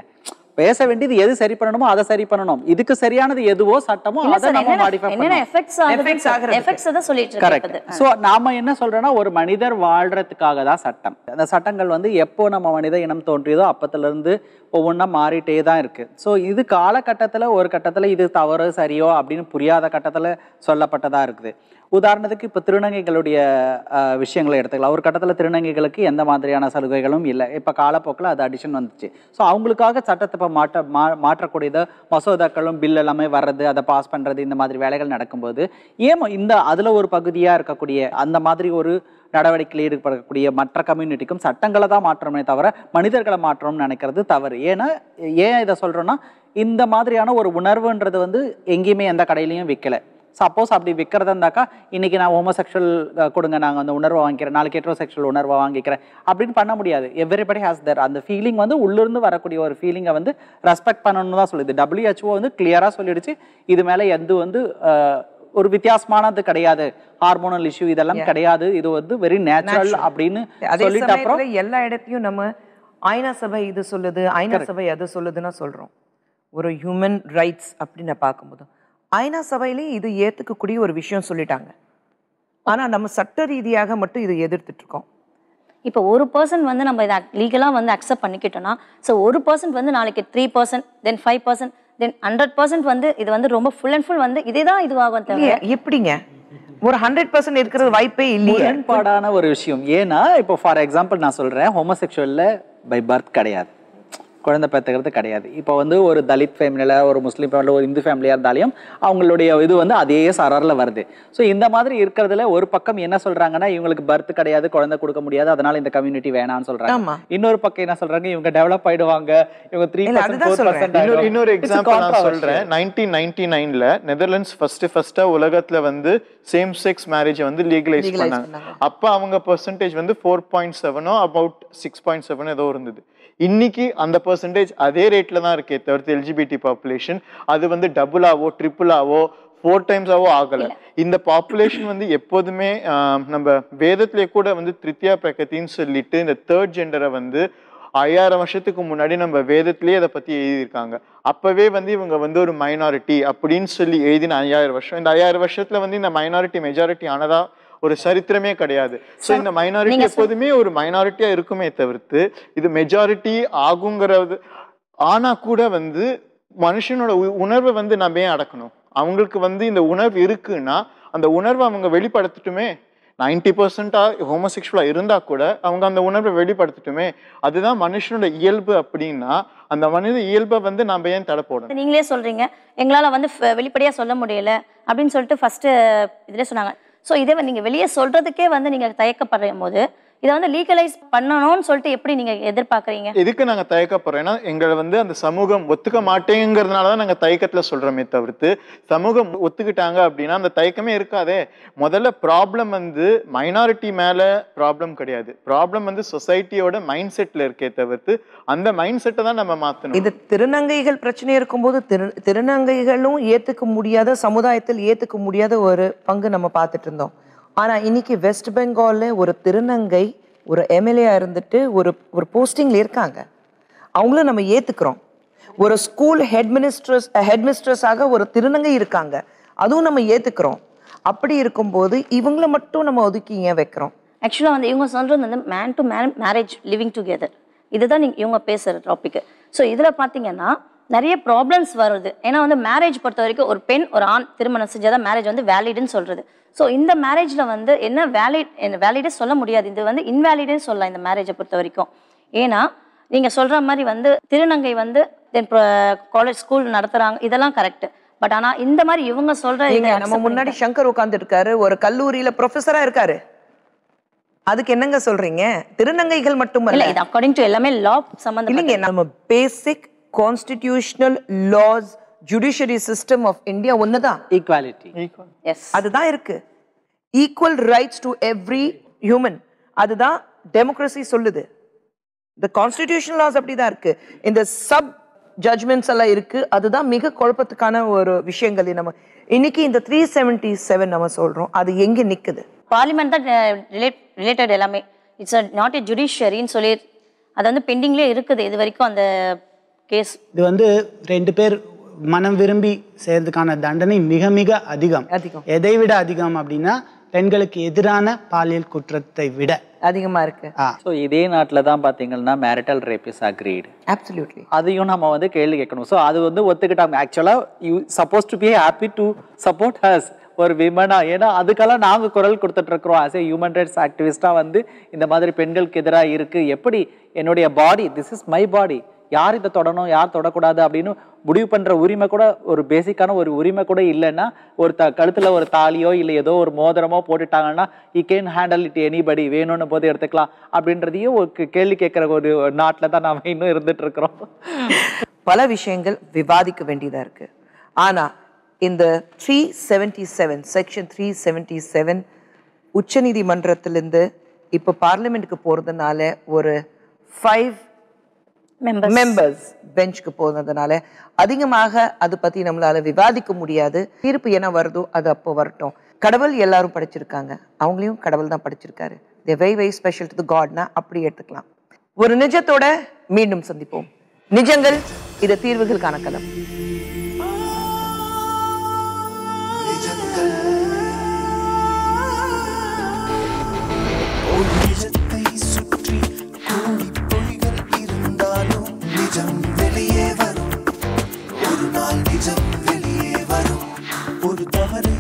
பேச வேண்டியது எது சரி பண்ணணுமோ அதை சரி பண்ணணும். இதுக்கு சரியானது எதுவோ சட்டமோ அதை நம்ம மாடிஃபை பண்ணணும். கரெக்ட். ஸோ நாம என்ன சொல்றோம்னா, ஒரு மனிதர் வாழ்றதுக்காக தான் சட்டம். அந்த சட்டங்கள் வந்து எப்போ நம்ம மனித இனம் தோன்றியதோ அப்பத்துல இருந்து ஒவ்வொன்றா மாறிட்டே தான் இருக்கு. ஸோ இது காலகட்டத்தில் ஒரு கட்டத்தில் இது தவறு சரியோ அப்படின்னு புரியாத கட்டத்தில் சொல்லப்பட்டதா இருக்குது. உதாரணத்துக்கு இப்போ திருநங்கைகளுடைய விஷயங்களை எடுத்துக்கலாம். ஒரு கட்டத்தில் திருநங்கைகளுக்கு எந்த மாதிரியான சலுகைகளும் இல்லை. இப்போ காலப்போக்கில் அது அடிஷன் வந்துச்சு. ஸோ அவங்களுக்காக சட்டத்தை இப்போ மாற்றக்கூடியது மசோதாக்களும் பில் எல்லாமே வர்றது, அதை பாஸ் பண்ணுறது, இந்த மாதிரி வேலைகள் நடக்கும்போது ஏன் அதில் ஒரு பகுதியாக இருக்கக்கூடிய அந்த மாதிரி ஒரு நடவடிக்கையில் ஈடுபடக்கூடிய மற்ற கம்யூனிட்டிக்கும் சட்டங்களை தான் மாற்றமே தவிர மனிதர்களை மாற்றணும்னு நினைக்கிறது தவறு. ஏன் இதை சொல்கிறோன்னா, இந்த மாதிரியான ஒரு உணர்வுன்றது வந்து எங்கேயுமே எந்த கடையிலையும் விற்கலை. சப்போஸ் அப்படி விற்கிறதா இருந்தாக்கா இன்னைக்கு நான் ஹோமோசெக்சுவல் கொடுங்க, நாங்கள் அந்த உணர்வை வாங்கிக்கிறேன், நாளைக்கு ஹெட்ரோசெக்சுவல் உணர்வை வாங்கிக்கிறேன் அப்படின்னு பண்ண முடியாது. எவ்ரிபடி ஹேஸ் தர் அந்த ஃபீலிங் வந்து உள்ளிருந்து வரக்கூடிய ஒரு ஃபீலிங்கை வந்து ரெஸ்பெக்ட் பண்ணணும்னு தான் சொல்லுது. WHO வந்து கிளியராக சொல்லிடுச்சு, இது மேலே எந்த வந்து ஒரு வித்தியாசமானது கிடையாது, ஹார்மோனல் இஷ்யூ இதெல்லாம் கிடையாது, இது வந்து வெரி நேச்சுரல் அப்படின்னு சொல்லிட்டு அப்புறம் எல்லா இடத்தையும் நம்ம ஐநா சபை இது சொல்லுது, ஐநா சபை அது சொல்லுதுன்னா சொல்றோம். ஒரு ஹியூமன் ரைட்ஸ் அப்படின்னு பார்க்கும்போது ஐநா சபையிலேயே இது ஏத்துக்கக்கூடிய ஒரு விஷயம் சொல்லிட்டாங்க. ஆனா நம்ம சட்ட ரீதியாக மட்டும் இதை எதிர்த்துட்டு இருக்கோம். இப்போ ஒரு பர்சன் வந்து நம்ம இதை லீகலாக வந்து அக்செப்ட் பண்ணிக்கிட்டோம்னா, ஸோ ஒரு பர்சன்ட் வந்து நாளைக்கு 3%, தென் 5%, தென் 100% வந்து இது வந்து ரொம்ப ஃபுல் அண்ட் ஃபுல் வந்து இதே தான் இதுவாகும். தவிர எப்படிங்க ஒரு 100% இருக்கிறது வாய்ப்பே இல்லையே. முரண்பாடான ஒரு விஷயம். ஏன்னா இப்போ ஃபார் எக்ஸாம்பிள் நான் சொல்றேன், ஹோமோசெக்சுவல்ல பை பர்த் கிடையாது, குழந்தை பெற்றுக்கிறது கிடையாது. இப்போ வந்து ஒரு தலித் ஃபேமிலியில், ஒரு முஸ்லீம் ஃபேமிலியில், ஒரு இந்து ஃபேமிலியாக இருந்தாலும் அவங்களுடைய இது வந்து அதே சரரில் வருது. ஸோ இந்த மாதிரி இருக்கிறதுல ஒரு பக்கம் என்ன சொல்றாங்கன்னா, இவங்களுக்கு பர்த் கிடையாது, குழந்தை கொடுக்க முடியாது, அதனால இந்த கம்யூனிட்டி வேணாம்னு சொல்றாங்க. இன்னொரு பக்கம் என்ன சொல்றாங்க, இவங்க டெவலப் ஆயிடுவாங்க, இவங்க 3%, 4%. இன்னொரு எக்ஸாம்பிள் நான் சொல்றேன். 1999ல நெதர்லாண்ட்ஸ் ஃபர்ஸ்ட் உலகத்துல வந்து சேம் செக்ஸ் மேரேஜ் வந்து லீகலைஸ் பண்ணாங்க. அப்ப அவங்க பெர்சன்டேஜ் வந்து 4.7 அபவுட் 6.7 ஏதோ இருந்தது. இன்னைக்கு அந்த பெர்சன்டேஜ் அதே ரேட்ல தான் இருக்கே தவிர்த்து எல்ஜிபிடி பாப்புலேஷன் அது வந்து டபுளாவோ ட்ரிபிளாவோ 4 டைம்ஸாவோ ஆகல. இந்த பாப்புலேஷன் வந்து எப்போதுமே நம்ம வேதத்திலே கூட வந்து திருத்தியா பிரகத்தின்னு சொல்லிட்டு இந்த தேர்ட் ஜெண்டரை வந்து 5000 வருஷத்துக்கு முன்னாடி நம்ம வேதத்திலேயே அதை பத்தி எழுதியிருக்காங்க. அப்பவே வந்து இவங்க வந்து ஒரு மைனாரிட்டி அப்படின்னு சொல்லி எழுதின 5000 வருஷம். இந்த 5000 வருஷத்துல வந்து இந்த மைனாரிட்டி மெஜாரிட்டி ஆனதா ஒரு சரித்திரமே கிடையாது. சோ இந்த மைனாரிட்டி எப்போதுமே ஒரு மைனாரிட்டியா இருக்குமே தவிர்த்து இது மெஜாரிட்டி ஆகுங்கிறது. ஆனா கூட வந்து மனுஷனோட உணர்வை வந்து நம்ம ஏன் அடக்கணும்? அவங்களுக்கு வந்து இந்த உணர்வு இருக்குன்னா அந்த உணர்வை அவங்க வெளிப்படுத்தட்டுமே. 90% ஹோமோசெக்சுவலா இருந்தா கூட அவங்க அந்த உணர்வை வெளிப்படுத்தட்டுமே. அதுதான் மனுஷனோட இயல்பு. அப்படின்னா அந்த மனித இயல்பை வந்து நம்ம ஏன் தடை போடணும்? நீங்களே சொல்றீங்க எங்களால வந்து வெளிப்படையா சொல்ல முடியல அப்படின்னு சொல்லிட்டு ஃபர்ஸ்ட் இதுல சொன்னாங்க. ஸோ இதை நீங்க வெளியே சொல்றதுக்கே வந்து நீங்க தயக்கப்படுற போது இதை வந்து லீகலைஸ் பண்ணணும்னு சொல்லிட்டு எப்படி நீங்க எதிர்பார்க்கறீங்க? எதுக்கு நாங்க தயக்கப்படுறோம்? ஏன்னா எங்களை வந்து அந்த சமூகம் ஒத்துக்க மாட்டேங்கிறதுனாலதான் நாங்க தயக்கத்துல சொல்றோமே தவிர்த்து சமூகம் ஒத்துக்கிட்டாங்க அப்படின்னா அந்த தயக்கமே இருக்காதே. முதல்ல ப்ராப்ளம் வந்து மைனாரிட்டி மேல ப்ராப்ளம் கிடையாது, ப்ராப்ளம் வந்து சொசைட்டியோட மைண்ட் செட்ல இருக்கே தவிர்த்து அந்த மைண்ட் செட்டை தான் நம்ம மாத்தணும். இது திருநங்கைகள் பிரச்சனை இருக்கும்போது திருநங்கைகளும் ஏத்துக்க முடியாத, சமுதாயத்தில் ஏத்துக்க முடியாத ஒரு பங்கு நம்ம பார்த்துட்டு இருந்தோம். ஆனா இன்னைக்கு வெஸ்ட் பெங்கால்ல ஒரு திருநங்கை ஒரு எம்எல்ஏ இருந்துட்டு ஒரு போஸ்டிங்ல இருக்காங்க. அவங்களும் நம்ம ஏத்துக்கிறோம். ஒரு ஸ்கூல் ஹெட்மிஸ்ட்ரஸாக ஒரு திருநங்கை இருக்காங்க, அதுவும் நம்ம ஏத்துக்கிறோம். அப்படி இருக்கும்போது இவங்களை மட்டும் நம்ம ஒதுக்கி ஏன் வைக்கிறோம்? ஆக்சுவலாக வந்து இவங்க சொல்றது வந்து man to man marriage living together, இதுதான் நீங்க இவங்க பேசுற டாபிக். ஸோ இதுல பாத்தீங்கன்னா நிறைய ப்ராப்ளம்ஸ் வருது. ஏன்னா வந்து மேரேஜ் பொறுத்த வரைக்கும் ஒரு பெண் ஒரு ஆண் திருமணம் செஞ்சாதான் மேரேஜ் வந்து வேலிடுன்னு சொல்றது. ஸோ இந்த மேரேஜ்ல வந்து என்ன வேலிடே சொல்ல முடியாது, இது வந்து இன்வேலிடுன்னு சொல்லலாம் இந்த மேரேஜை பொறுத்த வரைக்கும். ஏன்னா நீங்க சொல்ற மாதிரி வந்து திருநங்கை வந்து காலேஜ் ஸ்கூல் நடத்துறாங்க, இதெல்லாம் கரெக்ட். பட் ஆனா இந்த மாதிரி இவங்க சொல்ற நம்ம முன்னாடி சங்கர் உட்கார்ந்து இருக்காரு, ஒரு கல்லூரியில ப்ரொஃபஸரா இருக்காரு, அதுக்கு என்னங்க சொல்றீங்க? திருநங்கைகள் மட்டுமல்ல, இது அக்கார்டிங் டு எல்லாமே லா சம்பந்தம் இல்லைங்க. நம்ம basic constitutional laws judiciary system of India ஒண்ணுதான், ஈக்வாலிட்டி. அதுதான் இருக்கு. Equal rights to every human, அதுதான் டெமோக்ரஸி சொல்லுது. இந்த கான்ஸ்டிடியூஷனல் லாஸ் அப்படிதான் இருக்கு. இந்த சப் ஜட்மெண்ட்ஸ் எல்லாம் இருக்கு, அதுதான் மிக குழப்பத்துக்கான ஒரு விஷயங்கள். நம்ம இன்னைக்கு இந்த 377 நம்ம சொல்றோம், அது எங்க நிக்குது? பார்லிமெண்ட் தான் ரிலேட்டட் எல்லாமே. இட்ஸ் நாட் எ ஜுடிஷியரின்னு சொல்லி அது வந்து பெண்டிங்லேயே இருக்குது இது வரைக்கும் அந்த கேஸ். இது வந்து 2 பேர் மனம் விரும்பி செய்யறதுக்கான தண்டனை மிக மிக அதிகம். எதை விட அதிகம் அப்படின்னா பெண்களுக்கு எதிரான பாலியல் குற்றத்தை விட அதிகமா இருக்கு. ஸோ இதே நாட்டில் தான் பார்த்தீங்கன்னா marital rape is agreed. Absolutely. அதையும் நம்ம வந்து கேள்வி கேட்கணும். ஸோ அது வந்து ஒத்துக்கிட்டாங்க. ஆக்சுவலாக you suppose to be happy to support has ஒரு விமனா. ஏன்னா அதுக்கெல்லாம் நாங்கள் குரல் கொடுத்துட்டு இருக்கிறோம் ஆஸ் ஏ ஹியூமன் ரைட்ஸ் ஆக்டிவிஸ்டாக. வந்து இந்த மாதிரி பெண்களுக்கு எதிராக இருக்கு, எப்படி என்னுடைய பாடி, திஸ் இஸ் மை பாடி, யார் இதை தொடணும் யார் தொடக்கூடாது அப்படின்னு முடிவு பண்ற உரிமை கூட, ஒரு பேசிக்கான ஒரு உரிமை கூட இல்லைன்னா, ஒரு கழுத்துல ஒரு தாலியோ இல்லை ஏதோ ஒரு மோதிரமோ போட்டுட்டாங்கன்னா you can handle it anybody, வேணும்னு போது எடுத்துக்கலாம் அப்படின்றதையும் ஒரு கேள்வி கேட்கிற ஒரு நாட்டில் தான் நாம இன்னும் இருந்துட்டு இருக்கிறோம். பல விஷயங்கள் விவாதிக்க வேண்டியதா இருக்கு. ஆனா இந்த 377 செக்ஷன் 377 உச்சநீதிமன்றத்திலிருந்து இப்போ பார்லிமெண்ட்டுக்கு போகிறதுனால ஒரு 5 மெம்பர்ஸ் பெஞ்சுக்கு போனதுனால அதிகமாக அது பற்றி நம்மளால விவாதிக்க முடியாது. தீர்ப்பு என்ன வருதோ அது அப்போ வரட்டும். கடவுள் எல்லாரும் படிச்சிருக்காங்க, அவங்களையும் கடவுள் தான் படிச்சிருக்காரு. They very very special to the காட்னா அப்படி எடுத்துக்கலாம். ஒரு நிஜத்தோட மீண்டும் சந்திப்போம். நிஜங்கள் இது தீர்வுகளுக்கான களம். நிஜத்தை சுற்றி கோடி பொய்கள் இருந்தாலும் நிஜம் வெளியே வரும். ஒரு நாள் நிஜம் வெளியே வரும். ஒரு தவறை